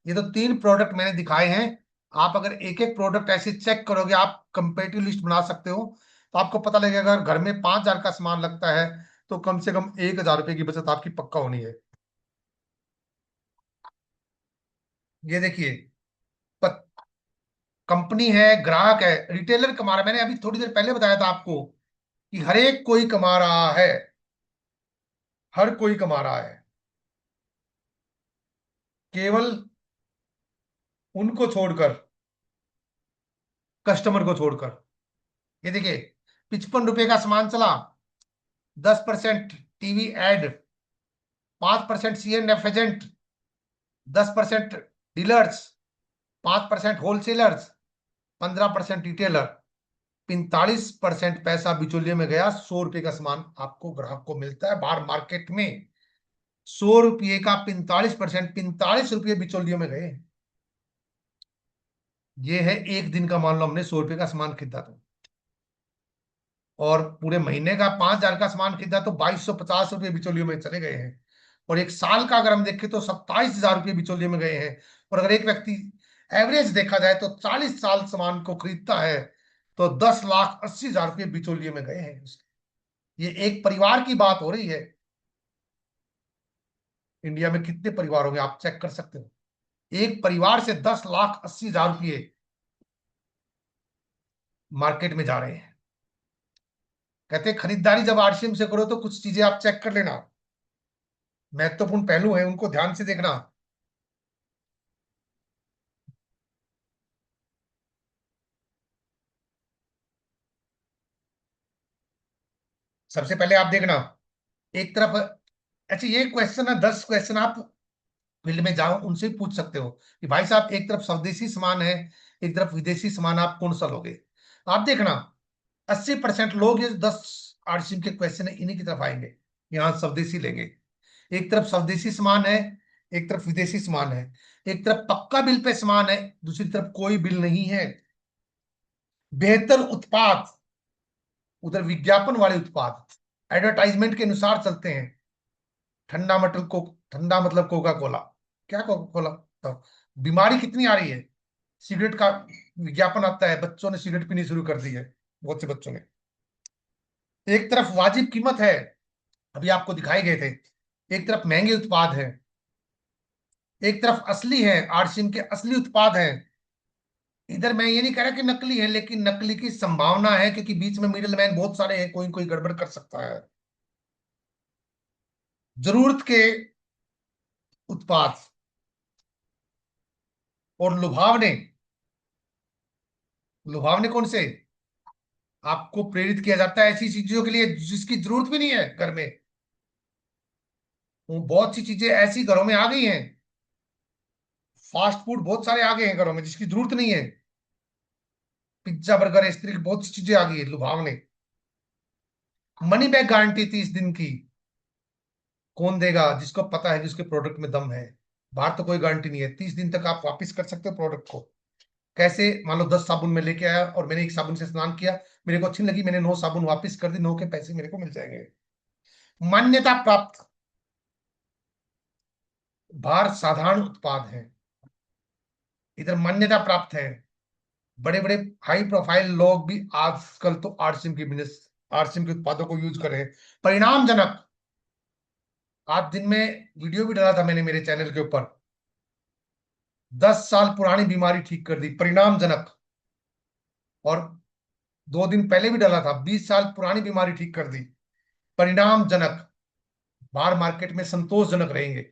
ये तो 3 प्रोडक्ट मैंने दिखाए हैं। आप अगर एक एक प्रोडक्ट ऐसे चेक करोगे, आप कंपेरेटिव लिस्ट बना सकते हो, तो आपको पता लगेगा अगर घर में 5,000 का सामान लगता है तो कम से कम 1,000 रुपए की बचत आपकी पक्का होनी है। ये देखिए, कंपनी है, ग्राहक है, रिटेलर कमा रहा है। मैंने अभी थोड़ी देर पहले बताया था आपको कि हर एक कोई कमा रहा है, हर कोई कमा रहा है, केवल उनको छोड़कर, कस्टमर को छोड़कर। ये देखिए, 55 रुपए का सामान चला, 10% TV ad, 5% CNF agent, 10% dealers, 5% wholesalers, 15% retailer, 45% पैसा बिचौलिए में गया। 100 रुपए का सामान आपको ग्राहक को मिलता है बाहर मार्केट में। 100 रुपये का 45%, 45 रुपये बिचौलियों में गए। ये है एक दिन का, मान लो हमने 100 रुपये का सामान खरीदा था, और पूरे महीने का 5,000 का सामान खरीदा तो 2,250 रुपये बिचौलियों में चले गए हैं। और एक साल का अगर हम देखें तो 27,000 रुपये बिचौलिए में गए हैं। और अगर एक व्यक्ति एवरेज देखा जाए तो 40 साल सामान को खरीदता है तो 10,80,000 रुपये बिचौलिए में गए हैं उसके। ये एक परिवार की बात हो रही है। इंडिया में कितने परिवार होंगे आप चेक कर सकते हो, एक परिवार से 10,80,000 रुपये मार्केट में जा रहे हैं। कहते हैं खरीदारी जब आरसीएम से करो तो कुछ चीजें आप चेक कर लेना, महत्वपूर्ण पहलू है, उनको ध्यान से देखना। सबसे पहले आप देखना, एक तरफ, अच्छा ये क्वेश्चन है, 10 क्वेश्चन आप फील्ड में जाओ उनसे पूछ सकते हो कि भाई साहब एक तरफ स्वदेशी सामान है, एक तरफ विदेशी सामान, आप कौन सा लोगे। आप देखना, 80% लोग ये 10 आरसीएम के क्वेश्चन है इन्हीं की तरफ आएंगे, यहाँ स्वदेशी लेंगे। एक तरफ स्वदेशी सामान है, एक तरफ विदेशी सामान है। एक तरफ पक्का बिल पे सामान है, दूसरी तरफ कोई बिल नहीं है। बेहतर उत्पाद, उधर विज्ञापन वाले उत्पाद एडवर्टाइजमेंट के अनुसार चलते हैं। ठंडा मतलब कोका कोला, क्या कोका कोला, तो बीमारी कितनी आ रही है, सिगरेट का विज्ञापन आता है, बच्चों ने सिगरेट पीनी शुरू कर दी है, बहुत से बच्चों ने। एक तरफ वाजिब कीमत है, अभी आपको दिखाए गए थे, एक तरफ महंगे उत्पाद है, एक तरफ असली है, आरसीएम के असली उत्पाद हैं। इधर मैं ये नहीं कह रहा कि नकली है, लेकिन नकली की संभावना है क्योंकि बीच में मिडिल मैन बहुत सारे हैं, कोई कोई गड़बड़ कर सकता है। जरूरत के उत्पाद और लुभावने, लुभावने कौन से, आपको प्रेरित किया जाता है ऐसी चीजों के लिए जिसकी जरूरत भी नहीं है घर में। वो बहुत सी चीजें ऐसी घरों में आ गई हैं, फास्ट फूड बहुत सारे आ गए हैं घरों में जिसकी जरूरत नहीं है, पिज्जा बर्गर इस तरह की बहुत सी चीजें आ गई है, लुभावने। मनी बैक गारंटी 30 दिन की, कौन देगा, जिसको पता है कि उसके प्रोडक्ट में दम है। बाहर तो कोई गारंटी नहीं है, 30 दिन तक आप वापस कर सकते हो प्रोडक्ट को। कैसे, मान लो 10 साबुन में लेके आया और मैंने एक साबुन से स्नान किया, मेरे को अच्छी नहीं लगी, मैंने 9 साबुन वापस कर दी, 9 के पैसे मेरे को मिल जाएंगे। मान्यता प्राप्त, बाहर साधारण उत्पाद है, इधर मान्यता प्राप्त है। बड़े बड़े हाई प्रोफाइल लोग भी आजकल तो आरसीएम की बिजनेस, आरसीएम के उत्पादों को यूज कर रहे हैं, परिणामजनक। आज दिन में वीडियो भी डाला था मैंने मेरे चैनल के ऊपर, 10 साल पुरानी बीमारी ठीक कर दी, परिणामजनक। और 2 दिन पहले भी डाला था, 20 साल पुरानी बीमारी ठीक कर दी। परिणामजनक, बाहर मार्केट में संतोषजनक रहेंगे।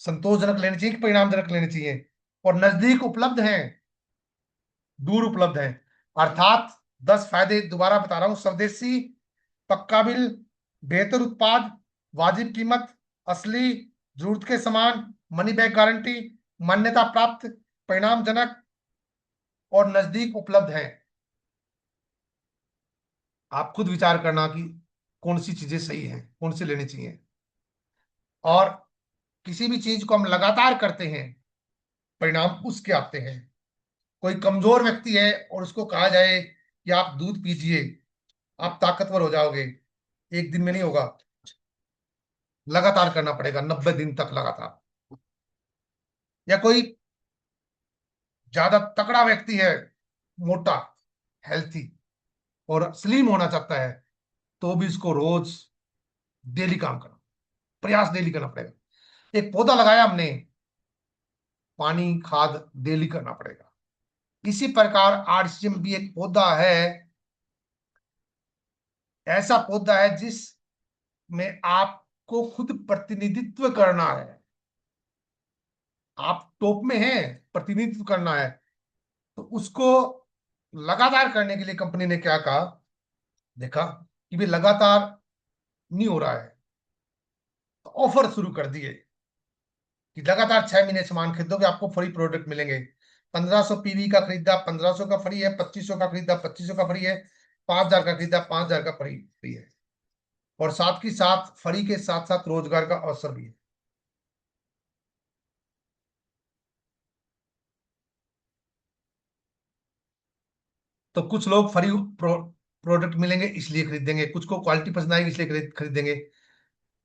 संतोषजनक लेने चाहिए कि परिणामजनक लेने चाहिए? और नजदीक उपलब्ध हैं, दूर उपलब्ध हैं। अर्थात 10 फायदे दोबारा बता रहा हूं। स्वदेशी, पक्का बिल, बेहतर उत्पाद, वाजिब कीमत, असली, जरूरत के सामान, मनी बैक गारंटी, मान्यता प्राप्त, परिणामजनक और नजदीक उपलब्ध है। आप खुद विचार करना कि कौन सी चीजें सही हैं, कौन सी लेनी चाहिए। और किसी भी चीज को हम लगातार करते हैं, परिणाम उसके आते हैं। कोई कमजोर व्यक्ति है और उसको कहा जाए कि आप दूध पीजिए, आप ताकतवर हो जाओगे, एक दिन में नहीं होगा, लगातार करना पड़ेगा, 90 दिन तक लगातार। या कोई ज्यादा तगड़ा व्यक्ति है, मोटा, हेल्थी और स्लिम होना चाहता है, तो भी इसको रोज डेली काम करना, प्रयास डेली करना पड़ेगा। एक पौधा लगाया हमने, पानी खाद डेली करना पड़ेगा। इसी प्रकार आरसीएम भी एक पौधा है, ऐसा पौधा है जिसमें आपको खुद प्रतिनिधित्व करना है। आप टॉप में हैं, प्रतिनिधित्व करना है, तो उसको लगातार करने के लिए कंपनी ने क्या कहा, देखा कि भी लगातार नहीं हो रहा है, तो ऑफर शुरू कर दिए कि लगातार 6 महीने सामान खरीदोगे आपको फ्री प्रोडक्ट मिलेंगे। 1500 पीवी का खरीदा 1500 का फ्री है, 2500 का खरीदा 2500 का फ्री है, 5000 का खरीदा 5000 का फ्री फ्री है। और साथ ही साथ फ्री के साथ साथ रोजगार का अवसर भी है। तो कुछ लोग फ्री प्रोडक्ट मिलेंगे इसलिए खरीदेंगे, कुछ को क्वालिटी पसंद आएगी इसलिए खरीदेंगे,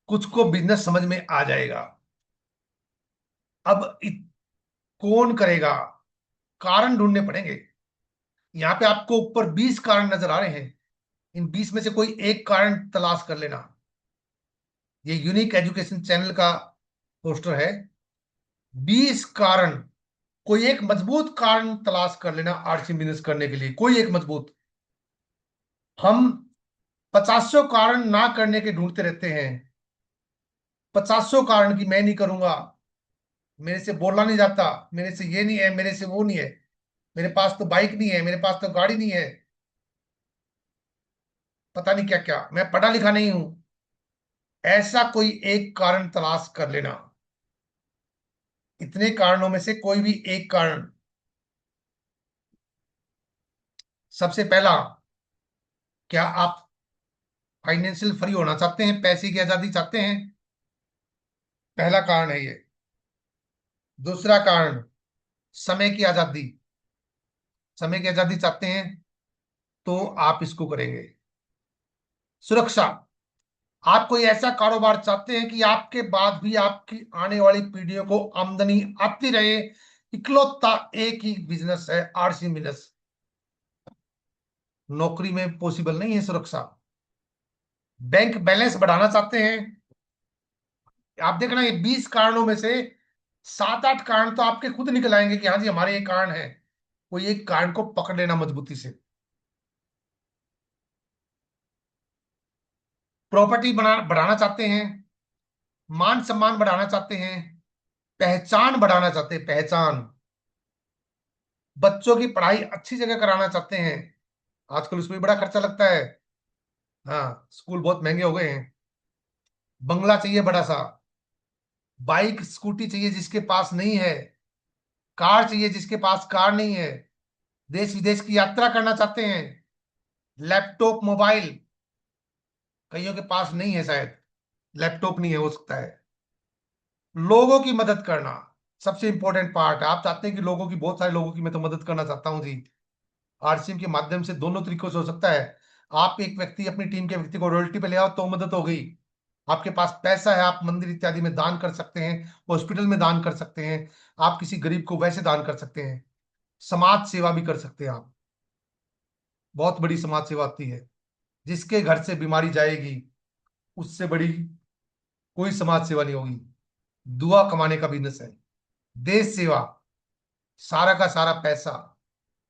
कुछ को बिजनेस समझ में आ जाएगा। अब कौन करेगा? कारण ढूंढने पड़ेंगे। यहाँ पे आपको ऊपर 20 कारण नजर आ रहे हैं, इन 20 में से कोई एक कारण तलाश कर लेना। ये यूनिक एजुकेशन चैनल का पोस्टर है। 20 कारण, कोई एक मजबूत कारण तलाश कर लेना आरसी बिजनेस करने के लिए, कोई एक मजबूत। हम 50 कारण ना करने के ढूंढते रहते हैं, 50 कारण की मैं नहीं करूंगा, मेरे से बोला नहीं जाता, मेरे से ये नहीं है, मेरे से वो नहीं है, मेरे पास तो बाइक नहीं है, मेरे पास तो गाड़ी नहीं है, पता नहीं क्या क्या, मैं पढ़ा लिखा नहीं हूं। ऐसा कोई एक कारण तलाश कर लेना। इतने कारणों में से कोई भी एक कारण। सबसे पहला, क्या आप फाइनेंशियल फ्री होना चाहते हैं, पैसे की आजादी चाहते हैं? पहला कारण है ये। दूसरा कारण, समय की आजादी। समय की आजादी चाहते हैं तो आप इसको करेंगे। सुरक्षा, आप कोई ऐसा कारोबार चाहते हैं कि आपके बाद भी आपकी आने वाली पीढ़ियों को आमदनी आती रहे, इकलौता एक ही बिजनेस है आरसी बिजनेस। नौकरी में पॉसिबल नहीं है सुरक्षा। बैंक बैलेंस बढ़ाना चाहते हैं। आप देखना ये 20 कारणों में से 7-8 कारण तो आपके खुद निकल आएंगे कि हाँ जी हमारे ये कारण है। कोई एक कारण को पकड़ लेना मजबूती से। प्रॉपर्टी बना बढ़ाना चाहते हैं, मान सम्मान बढ़ाना चाहते हैं, पहचान बढ़ाना चाहते हैं, पहचान। बच्चों की पढ़ाई अच्छी जगह कराना चाहते हैं, आजकल उसमें बड़ा खर्चा लगता है। हाँ, स्कूल बहुत महंगे हो गए हैं। बंगला चाहिए बड़ा सा, बाइक स्कूटी चाहिए जिसके पास नहीं है, कार चाहिए जिसके पास कार नहीं है, देश विदेश की यात्रा करना चाहते हैं, लैपटॉप मोबाइल, कईयों के पास नहीं है शायद, लैपटॉप नहीं है, हो सकता है। लोगों की मदद करना सबसे इंपॉर्टेंट पार्ट है। आप चाहते हैं कि लोगों की, बहुत सारे लोगों की मैं तो मदद करना चाहता हूं जी। आरसीएम के माध्यम से दोनों तरीकों से हो सकता है। आप एक व्यक्ति अपनी टीम के व्यक्ति को रॉयल्टी पे ले आओ तो मदद हो गई। आपके पास पैसा है, आप मंदिर इत्यादि में दान कर सकते हैं, हॉस्पिटल में दान कर सकते हैं, आप किसी गरीब को वैसे दान कर सकते हैं, समाज सेवा भी कर सकते हैं आप। बहुत बड़ी समाज सेवा आती है। जिसके घर से बीमारी जाएगी उससे बड़ी कोई समाज सेवा नहीं होगी। दुआ कमाने का बिजनेस है, देश सेवा। सारा का सारा पैसा,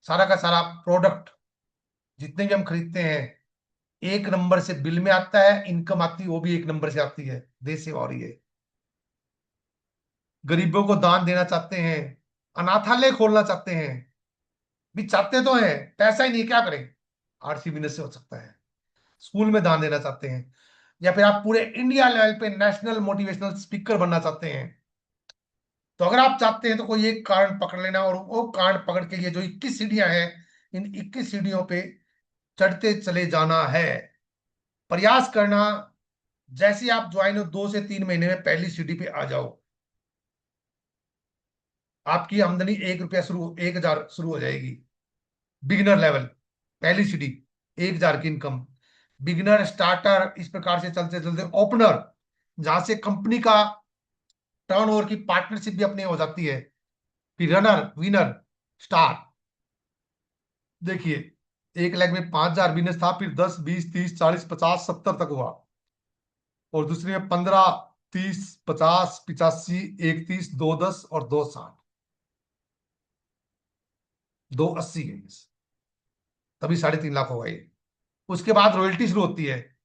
सारा का सारा प्रोडक्ट जितने भी हम खरीदते हैं, एक नंबर से बिल में आता है, इनकम आती है वो भी एक नंबर से आती है, देश सेवा हो रही है। गरीबों को दान देना चाहते हैं, अनाथालय खोलना चाहते हैं, भी चाहते तो हैं, पैसा ही नहीं, क्या करें, आरसी बिजनेस से हो सकता है। स्कूल में दान देना चाहते हैं, या फिर आप पूरे इंडिया लेवल पे नेशनल मोटिवेशनल स्पीकर बनना चाहते हैं, तो अगर आप चाहते हैं तो कोई एक कार्ड पकड़ लेना, और वो कार्ड पकड़ के ये जो 21 सीढ़ियां हैं, इन 21 सीढ़ियों पे चढ़ते चले जाना है। प्रयास करना, जैसे आप ज्वाइन हो 2 से 3 महीने में पहली सीढ़ी पे आ जाओ, आपकी आमदनी 1 रुपया शुरू, 1,000 शुरू हो जाएगी। बिगिनर लेवल, पहली सीढ़ी, 1,000 की इनकम। बिगिनर, स्टार्टर, इस प्रकार से चलते चलते ओपनर, जहां से कंपनी का टर्नओवर की पार्टनरशिप भी अपनी हो जाती है। फिर रनर, विनर, स्टार। देखिए, एक लेग में 5,000 बिजनेस था, फिर 10, 20, 30, 40, 50, 70 तक हुआ, और दूसरी में 15, 30, 50, 85, 31, 210 और 260, 280 है, तभी 3.5 लाख हो गए। उसके बाद रॉयल्टी शुरू होती है,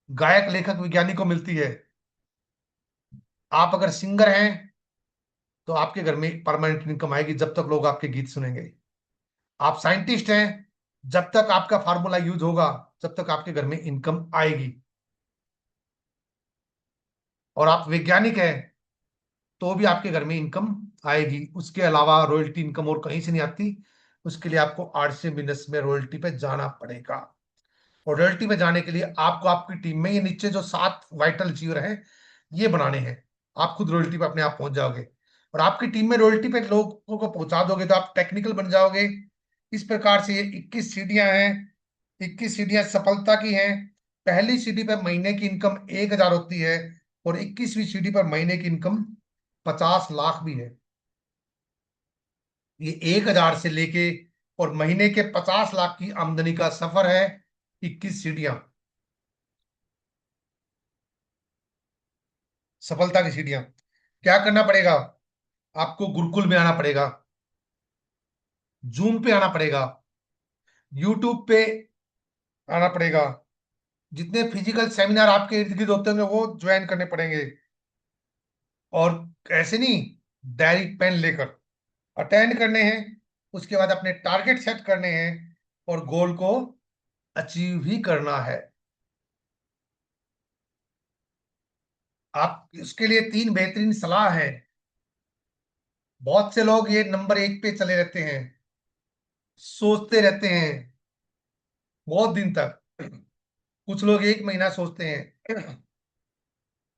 गायक, लेखक, विज्ञानी को मिलती है। आप अगर सिंगर हैं तो आपके घर में परमानेंट इनकम आएगी जब तक लोग आपके गीत सुनेंगे। आप साइंटिस्ट हैं, जब तक आपका फार्मूला यूज होगा, जब तक आपके घर में इनकम आएगी। और आप वैज्ञानिक हैं तो भी आपके घर में इनकम आएगी। उसके अलावा रॉयल्टी इनकम और कहीं से नहीं आती। उसके लिए आपको आर्ट्स बिजनेस में रॉयल्टी पे जाना पड़ेगा। और रॉयल्टी पे जाने के लिए आपको आपकी टीम में ये नीचे जो 7 वाइटल अचीवर हैं, ये बनाने हैं। आप खुद रॉयल्टी पे अपने आप पहुंच जाओगे, और आपकी टीम में रॉयल्टी पे लोगों को पहुंचा दोगे तो आप टेक्निकल बन जाओगे। इस प्रकार से ये 21 सीढ़ियां हैं। 21 सीढ़ियां सफलता की हैं। पहली सीढ़ी पर महीने की इनकम 1,000 होती है, और 21वीं सीढ़ी पर महीने की इनकम 50 लाख भी है। ये 1,000 से लेके और महीने के 50 लाख की आमदनी का सफर है। 21 सीढ़ियां, सफलता की सीढ़ियां। क्या करना पड़ेगा? आपको गुरुकुल में आना पड़ेगा, जूम पे आना पड़ेगा, यूट्यूब पे आना पड़ेगा। जितने फिजिकल सेमिनार आपके इर्द गिर्द होते होंगे वो ज्वाइन करने पड़ेंगे। और ऐसे नहीं, डायरी पेन लेकर अटेंड करने हैं। उसके बाद अपने टारगेट सेट करने हैं, और गोल को अचीव भी करना है। आप इसके लिए 3 बेहतरीन सलाह है। बहुत से लोग ये नंबर 1 पे चले रहते हैं, सोचते रहते हैं बहुत दिन तक। कुछ लोग 1 महीना सोचते हैं,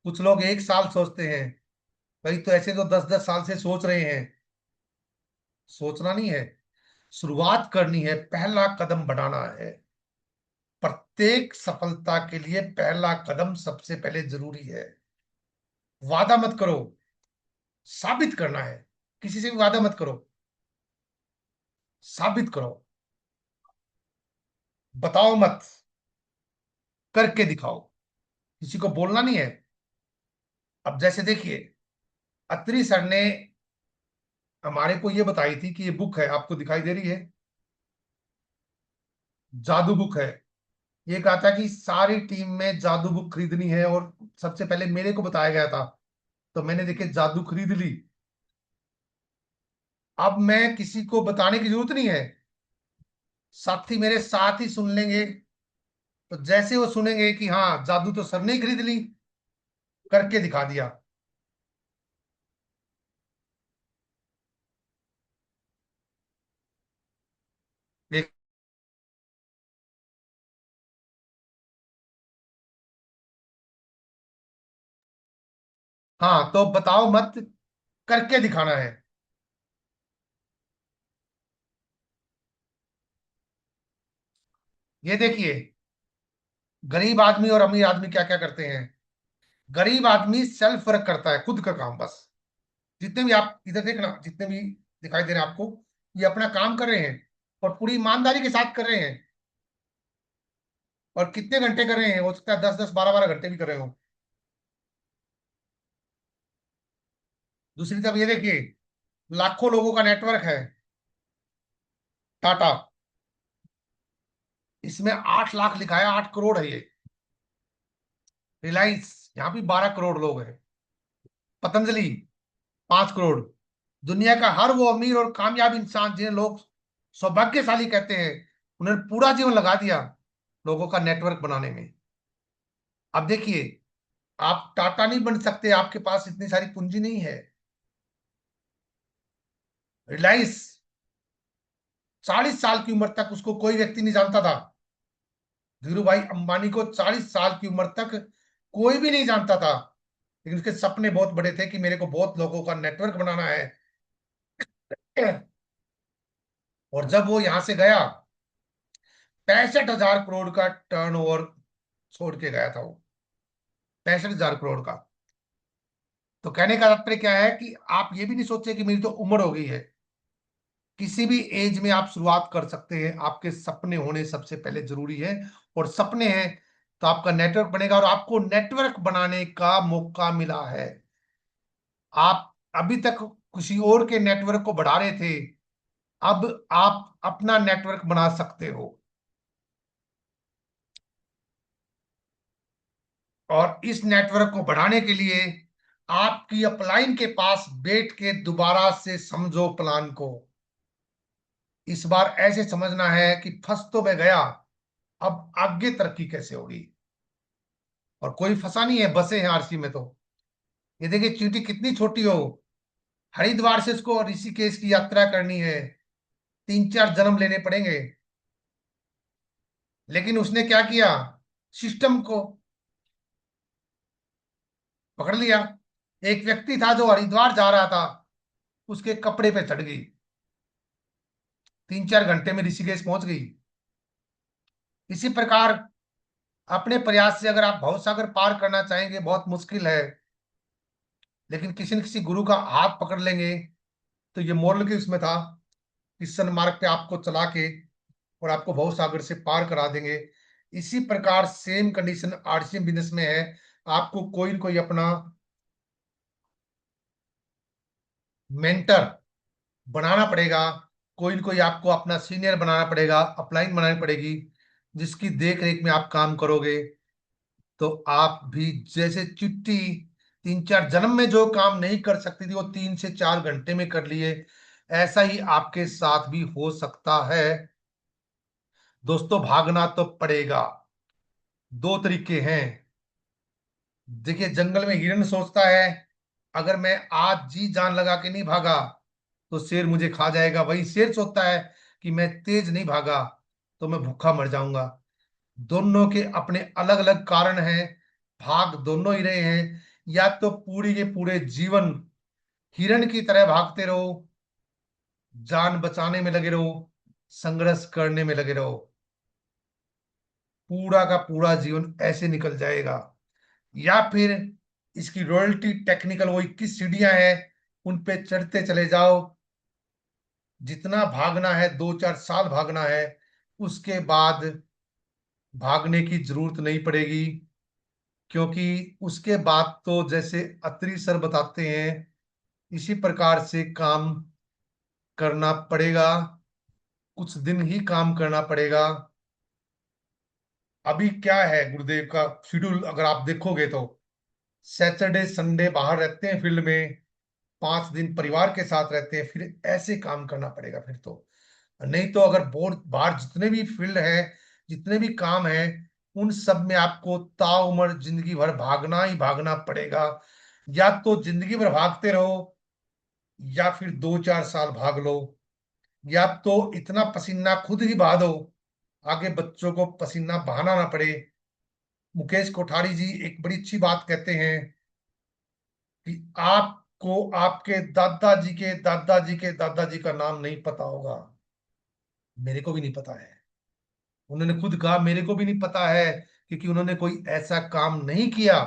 कुछ लोग 1 साल सोचते हैं। भाई तो ऐसे तो 10-10 साल से सोच रहे हैं। सोचना नहीं है, शुरुआत करनी है, पहला कदम बढ़ाना है। प्रत्येक सफलता के लिए पहला कदम सबसे पहले जरूरी है। वादा मत करो, साबित करना है। किसी से भी वादा मत करो, साबित करो। बताओ मत, करके दिखाओ। किसी को बोलना नहीं है। अब जैसे देखिए, अत्रि सर ने हमारे को ये बताई थी कि ये बुक है, आपको दिखाई दे रही है, जादू बुक है। ये कहा था कि सारी टीम में जादू बुक खरीदनी है, और सबसे पहले मेरे को बताया गया था, तो मैंने देखे जादू खरीद ली। अब मैं किसी को बताने की जरूरत नहीं है, साथी मेरे साथ ही सुन लेंगे। तो जैसे वो सुनेंगे कि हाँ जादू तो सर ने ही खरीद ली, करके दिखा दिया। एक, हाँ तो बताओ मत, करके दिखाना है। ये देखिए, गरीब आदमी और अमीर आदमी क्या क्या करते हैं। गरीब आदमी सेल्फ वर्क करता है, खुद का काम बस। जितने भी आप इधर देखना, जितने भी दिखाई दे रहे हैं आपको, ये अपना काम कर रहे हैं, और पूरी ईमानदारी के साथ कर रहे हैं। और कितने घंटे कर रहे हैं? हो सकता है 10-10, 12-12 घंटे भी कर रहे हो। दूसरी तरफ ये देखिए, लाखों लोगों का नेटवर्क है, टाटा। इसमें 8 लाख लिखा है, 8 करोड़ है ये। रिलायंस, यहाँ भी 12 करोड़ लोग हैं। पतंजलि 5 करोड़। दुनिया का हर वो अमीर और कामयाब इंसान जिन्हें लोग सौभाग्यशाली कहते हैं, उन्होंने पूरा जीवन लगा दिया लोगों का नेटवर्क बनाने में। अब देखिए, आप टाटा नहीं बन सकते, आपके पास इतनी सारी पूंजी नहीं है। रिलायंस, 40 साल की उम्र तक उसको कोई व्यक्ति नहीं जानता था। धीरू भाई अंबानी को 40 साल की उम्र तक कोई भी नहीं जानता था, लेकिन उसके सपने बहुत बड़े थे कि मेरे को बहुत लोगों का नेटवर्क बनाना है। और जब वो यहां से गया, 65,000 करोड़ का टर्नओवर छोड़ के गया था वो, 65,000 करोड़ का। तो कहने का तात्पर्य क्या है कि आप ये भी नहीं सोचे कि मेरी तो उम्र हो गई है। किसी भी एज में आप शुरुआत कर सकते हैं। आपके सपने होने सबसे पहले जरूरी है, और सपने हैं तो आपका नेटवर्क बनेगा, और आपको नेटवर्क बनाने का मौका मिला है। आप अभी तक किसी और के नेटवर्क को बढ़ा रहे थे, अब आप अपना नेटवर्क बना सकते हो। और इस नेटवर्क को बढ़ाने के लिए आपकी अपलाइन के पास बैठ के दोबारा से समझो प्लान को। इस बार ऐसे समझना है कि फंस तो मैं गया, अब आगे तरक्की कैसे होगी। और कोई फंसा नहीं है, बसे हैं आरसी में तो। ये देखिए, चींटी कितनी छोटी हो, हरिद्वार से इसको ऋषिकेश की यात्रा करनी है, 3-4 जन्म लेने पड़ेंगे। लेकिन उसने क्या किया, सिस्टम को पकड़ लिया। एक व्यक्ति था जो हरिद्वार जा रहा था, उसके कपड़े पे चढ़ गई, 3-4 घंटे में ऋषिकेश पहुंच गई। इसी प्रकार अपने प्रयास से अगर आप भवसागर पार करना चाहेंगे, बहुत मुश्किल है, लेकिन किसी न किसी गुरु का हाथ पकड़ लेंगे। तो ये मोरल की उसमें था कि सन्मार्ग पे आपको चला के और आपको भवसागर से पार करा देंगे। इसी प्रकार सेम कंडीशन आरसीएम बिजनेस में है। आपको कोई न कोई अपना मेंटर बनाना पड़ेगा, कोई न कोई आपको अपना सीनियर बनाना पड़ेगा, अपलाइन बनानी पड़ेगी, जिसकी देख रेख में आप काम करोगे। तो आप भी जैसे चिट्ठी 3-4 जन्म में जो काम नहीं कर सकती थी, वो 3 से 4 घंटे में कर लिए, ऐसा ही आपके साथ भी हो सकता है। दोस्तों, भागना तो पड़ेगा। दो तरीके हैं। देखिए, जंगल में हिरन सोचता है, अगर मैं आज जी जान लगा के नहीं भागा तो शेर मुझे खा जाएगा। वही शेर सोचता है कि मैं तेज नहीं भागा तो मैं भूखा मर जाऊंगा। दोनों के अपने अलग अलग कारण हैं, भाग दोनों ही रहे हैं। या तो पूरी के पूरे जीवन हिरन की तरह भागते रहो, जान बचाने में लगे रहो, संघर्ष करने में लगे रहो, पूरा का पूरा जीवन ऐसे निकल जाएगा। या फिर इसकी रॉयल्टी टेक्निकल वो 21 सीढ़ियां हैं, उन पे चढ़ते चले जाओ। जितना भागना है, 2-4 साल भागना है, उसके बाद भागने की जरूरत नहीं पड़ेगी। क्योंकि उसके बाद तो जैसे अत्री सर बताते हैं, इसी प्रकार से काम करना पड़ेगा, कुछ दिन ही काम करना पड़ेगा। अभी क्या है गुरुदेव का शेड्यूल, अगर आप देखोगे तो सैटरडे संडे बाहर रहते हैं फील्ड में, 5 दिन परिवार के साथ रहते हैं, फिर ऐसे काम करना पड़ेगा फिर तो। नहीं तो अगर बोर्ड बाहर जितने भी फील्ड है, जितने भी काम है, उन सब में आपको ताउम्र जिंदगी भर भागना ही भागना पड़ेगा। या तो जिंदगी भर भागते रहो, या फिर 2-4 साल भाग लो, या तो इतना पसीना खुद ही बहा दो, आगे बच्चों को पसीना बहाना ना पड़े। मुकेश कोठारी जी एक बड़ी अच्छी बात कहते हैं कि आपको आपके दादाजी के दादाजी के दादाजी का नाम नहीं पता होगा। मेरे को भी नहीं पता है। उन्होंने खुद कहा मेरे को भी नहीं पता है, क्योंकि उन्होंने कोई ऐसा काम नहीं किया।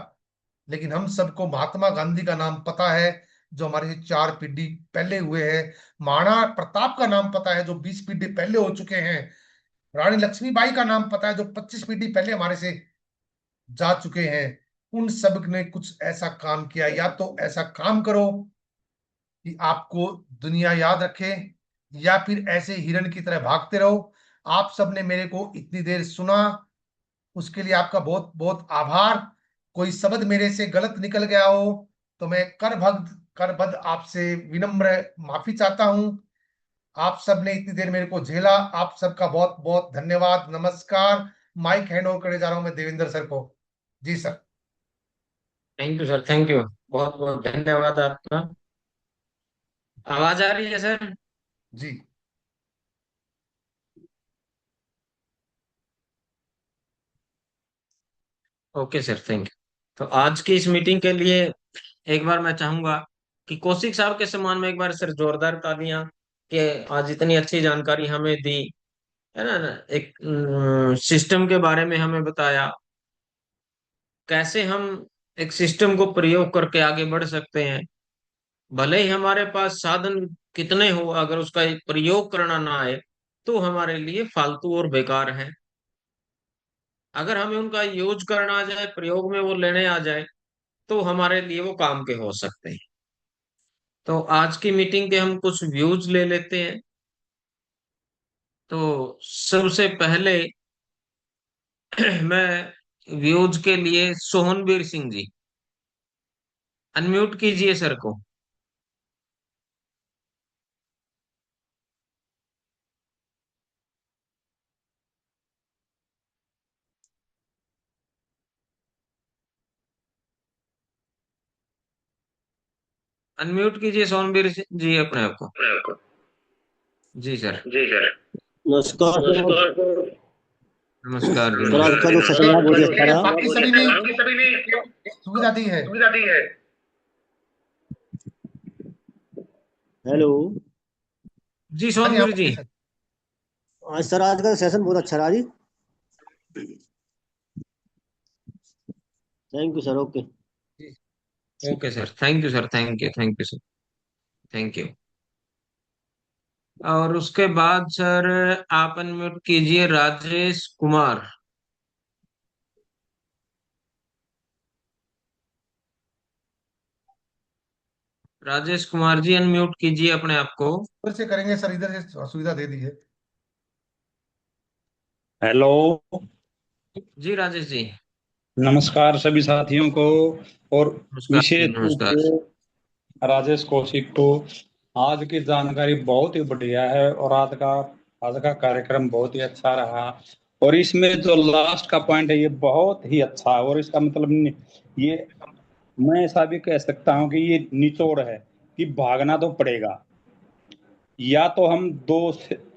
लेकिन हम सबको महात्मा गांधी का नाम पता है, जो हमारे से 4 पीढ़ी पहले हुए हैं। महाराणा प्रताप का नाम पता है, जो 20 पीढ़ी पहले हो चुके हैं। रानी लक्ष्मीबाई का नाम पता है, जो 25 पीढ़ी पहले हमारे से जा चुके हैं। उन सब ने कुछ ऐसा काम किया। या तो ऐसा काम करो कि आपको दुनिया याद रखे, या फिर ऐसे हिरण की तरह भागते रहो, आप सबने मेरे को इतनी देर सुना, उसके लिए आपका बहुत बहुत आभार। कोई शब्द मेरे से गलत निकल गया हो तो मैं करबद्ध आपसे विनम्र माफी चाहता हूं। आप सब ने इतनी देर मेरे को झेला, आप सबका बहुत बहुत धन्यवाद। नमस्कार। माइक हैंड ओवर करने जा रहा हूं मैं देवेंद्र सर को। जी sir. Thank you sir, thank you. बहुत बहुत धन्यवाद आपका। आवाज आ रही है सर? जी। Okay sir, thank you. तो आज की इस मीटिंग के लिए एक बार मैं चाहूंगा कि कौशिक साहब के सम्मान में एक बार सर जोरदार तालियां, कि आज इतनी अच्छी जानकारी हमें दी, है ना। एक सिस्टम के बारे में हमें बताया, कैसे हम एक सिस्टम को प्रयोग करके आगे बढ़ सकते हैं। भले ही हमारे पास साधन कितने हो, अगर उसका प्रयोग करना ना आए तो हमारे लिए फालतू और बेकार है। अगर हमें उनका यूज करना आ जाए, प्रयोग में वो लेने आ जाए, तो हमारे लिए वो काम के हो सकते हैं। तो आज की मीटिंग के हम कुछ व्यूज ले लेते हैं। तो सबसे पहले मैं व्यूज के लिए सोहनवीर सिंह जी, अनम्यूट कीजिए सर को। अनम्यूट कीजिए सोहनवीर जी अपने आप को। जी सर। जी सर। नमस्कार सर। नमस्कार नमस्कार जी, सर, आज का नमस्कार। जो सेशन रहा बहुत ही अच्छा ये रहा। बाकी सभी ने बाकी सभी ने सुविधा दी है। सुविधा दी है। हेलो। जी हाँ जी, हाँ सोहनवीर जी। बोलिए सर। आज का सेशन बहुत अच्छा रहा जी। Thank you sir. ओके। जी। Okay sir, thank you sir, thank you, thank you sir, thank you. और उसके बाद सर आप अनम्यूट कीजिए राजेश कुमार। राजेश कुमार जी, अनम्यूट कीजिए अपने आप को। फिर से करेंगे सर, इधर से सुविधा दे दी है। हेलो। जी राजेश जी। नमस्कार सभी साथियों को, और नमस्कार जी, विशेष रूप नमस्कार। से राजेश कौशिक को। आज की जानकारी बहुत ही बढ़िया है, और आज का कार्यक्रम बहुत ही अच्छा रहा। और इसमें जो लास्ट का पॉइंट है ये बहुत ही अच्छा है, और इसका मतलब ये मैं ऐसा भी कह सकता हूँ कि ये निचोड़ है कि भागना तो पड़ेगा। या तो हम 2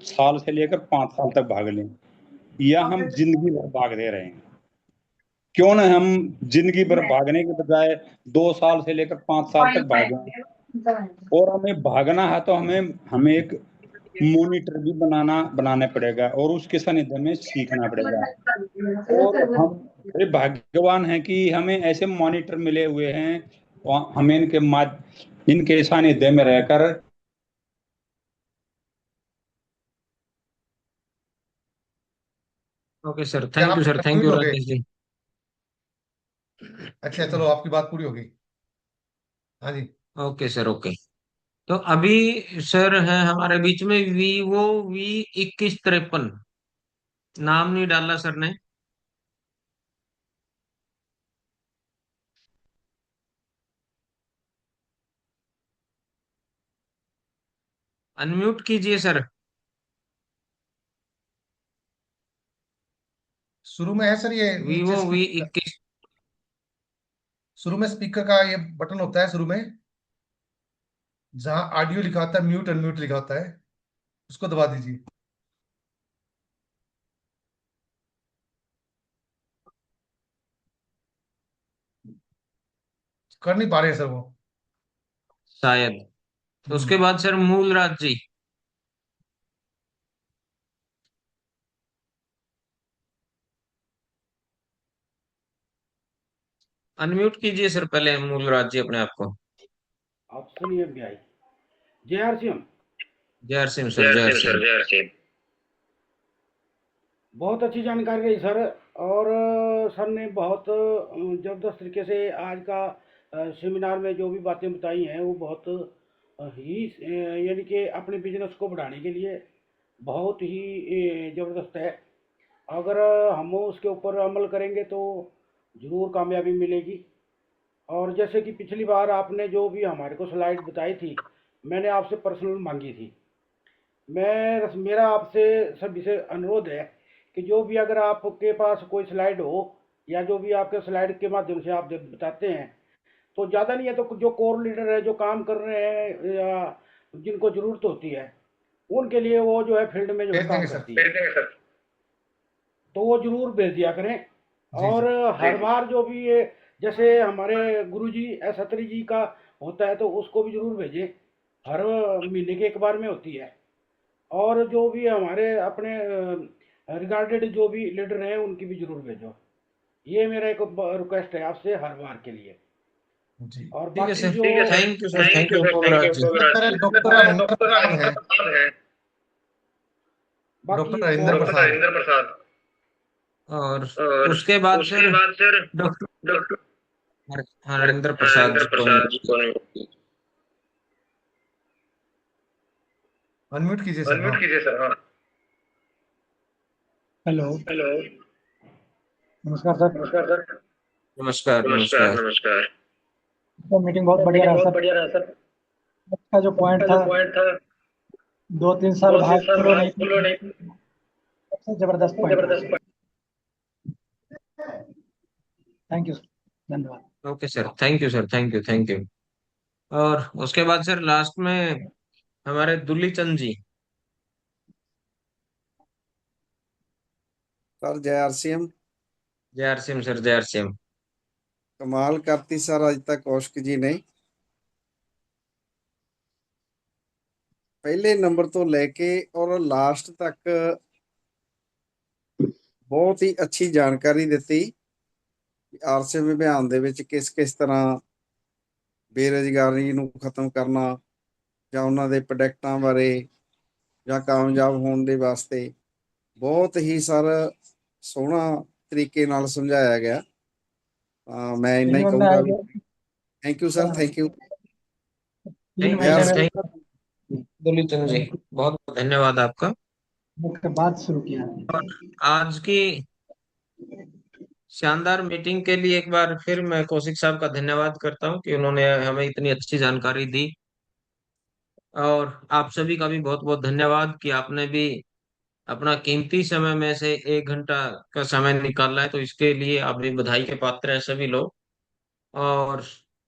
साल से लेकर 5 साल तक भाग लें, या हम जिंदगी भर भागते रहें। क्यों ना हम जिंदगी भर भागने के बजाय 2 साल से लेकर 5 साल तक भागें। और हमें भागना है तो हमें हमें एक मॉनिटर भी बनाने पड़ेगा, और उसके सानिध्य में सीखना पड़ेगा। और हम बड़े भाग्यवान हैं कि हमें ऐसे मॉनिटर मिले हुए हैं, और हमें इनके सानिध्य में रहकर ओके सर, क्या थैंक आप you sir, thank mute you हो गए? राजेश जी। अच्छा चलो, आपकी बात पूरी होगी। हाँ जी। Okay sir, okay. तो अभी सर है हमारे बीच में Vivo V2153। नाम नहीं डाला सर ने। अनम्यूट कीजिए सर। शुरू में है सर, ये नीचे Vivo स्पीकर, V21। शुरू में स्पीकर का ये बटन होता है शुरू में, जहां ऑडियो लिखा होता है, म्यूट अनम्यूट लिखा होता है, उसको दबा दीजिए। कर नहीं पा रहे हैं सर वो। शायद। तो उसके हम्म। बाद सर मूलराज जी। अनम्यूट कीजिए सर पहले मूलराज जी अपने आप को। ऑप्शन ये भी आई। जय हर सिंह। जय हर सिंह सर, जय जय हर सिंह सर, सिंह। जय सिंह। बहुत अच्छी जानकारी रही सर। और सर ने बहुत जबरदस्त तरीके से आज का सेमिनार में जो भी बातें बताई हैं वो बहुत ही यानी कि अपने बिजनेस को बढ़ाने के लिए बहुत ही ज़बरदस्त है। अगर हम उसके ऊपर अमल करेंगे तो ज़रूर कामयाबी मिलेगी। और जैसे कि पिछली बार आपने जो भी हमारे को स्लाइड बताई थी, मैंने आपसे पर्सनल मांगी थी। मेरा आपसे सभी से अनुरोध है कि जो भी अगर आपके पास कोई स्लाइड हो या जो भी आपके स्लाइड के माध्यम से आप जब बताते हैं, तो ज़्यादा नहीं है तो जो कोर लीडर है, जो काम कर रहे हैं या जिनको ज़रूरत होती है, उनके लिए वो जो है फील्ड में जो है भेज काम देंगे सर। करती है, तो वो जरूर भेज दिया करें। जी और जी। हर बार जो भी ये जैसे हमारे गुरुजी सत्री जी का होता है तो उसको भी जरूर भेजें, हर महीने के एक बार में होती है। और जो भी हमारे अपने रिगार्डेड जो भी लीडर हैं उनकी भी जरूर भेजो। ये मेरा एक रिक्वेस्ट है आपसे हर बार के लिए। जी। और ठीक है बाकी सर। जो thank you sir, thank you Kobraj ji. मेरे डॉक्टर राजेंद्र प्रसाद है। बाकी डॉक्टर राजेंद्र और प्रसाद। और उसके बाद सर डॉक्टर हरेंद्र प्रसाद जी को अनम्यूट कीजिए सर। हाँ। Hello, hello. नमस्कार सर। नमस्कार नमस्कार। तो मीटिंग बहुत बढ़िया रहा सर। बढ़िया रहा सर। का जो पॉइंट था, पॉइंट था 2-3 साल भाग खुलो नहीं, खुलो नहीं। सबसे जबरदस्त पॉइंट था सर। थैंक यू सर, धन्यवाद। Okay sir, thank you sir, thank you thank you. और उसके बाद सर लास्ट में हमारे दुली चंद जी। सर जय आरसीएम। जय आर सी एम सर, जय आर सी एम। कमाल करती सर आज तक कौशिक जी ने, ਪਹਿਲੇ ਨੰਬਰ ਤੋਂ ਲੈ ਕੇ ਔਰ ਲਾਸਟ ਤੱਕ ਬਹੁਤ ਹੀ ਅੱਛੀ ਜਾਣਕਾਰੀ ਦਿੱਤੀ। ਆਰਸੀਐਮ ਅਭਿਆਨ ਦੇ ਵਿੱਚ ਕਿਸ ਕਿਸ ਤਰ੍ਹਾਂ ਬੇਰੁਜ਼ਗਾਰੀ ਨੂੰ ਖਤਮ ਕਰਨਾ ਜਾਂ ਉਹਨਾਂ ਦੇ ਪ੍ਰੋਡਕਟਾਂ ਬਾਰੇ ਜਾਂ ਕਾਮਯਾਬ ਹੋਣ ਦੇ ਵਾਸਤੇ ਬਹੁਤ ਹੀ ਸਰ ਸੋਹਣਾ ਤਰੀਕੇ ਨਾਲ ਸਮਝਾਇਆ ਗਿਆ। ਮੈਂ ਇੰਨਾ ਹੀ ਕਹੂੰਗਾ ਵੀ thank you sir, thank you. Thank you यार सर, थैंक दुली चंद जी, बहुत बहुत धन्यवाद आपका। बात शुरू किया। आज की शानदार मीटिंग के लिए एक बार फिर मैं कौशिक साहब का धन्यवाद करता हूँ कि उन्होंने हमें इतनी अच्छी जानकारी दी। और आप सभी का भी बहुत बहुत धन्यवाद कि आपने भी अपना कीमती समय में से 1 घंटा का समय निकाला है, तो इसके लिए आप भी बधाई के पात्र हैं सभी लोग। और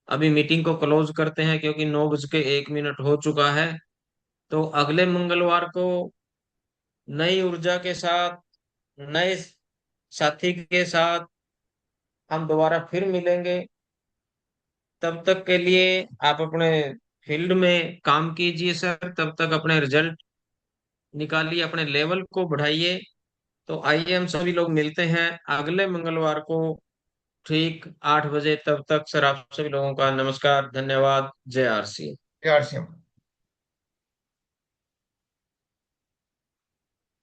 अभी मीटिंग को क्लोज करते हैं क्योंकि 9:01 हो चुका है। तो अगले मंगलवार को नई ऊर्जा के साथ, नए साथी के साथ हम दोबारा फिर मिलेंगे। तब तक के लिए आप अपने फील्ड में काम कीजिए सर, तब तक अपने रिजल्ट निकालिए, अपने लेवल को बढ़ाइए। तो आइए हम सभी लोग मिलते हैं अगले मंगलवार को ठीक 8 बजे। तब तक सर आप सभी लोगों का नमस्कार, धन्यवाद, जय आरसी। आरसीएम।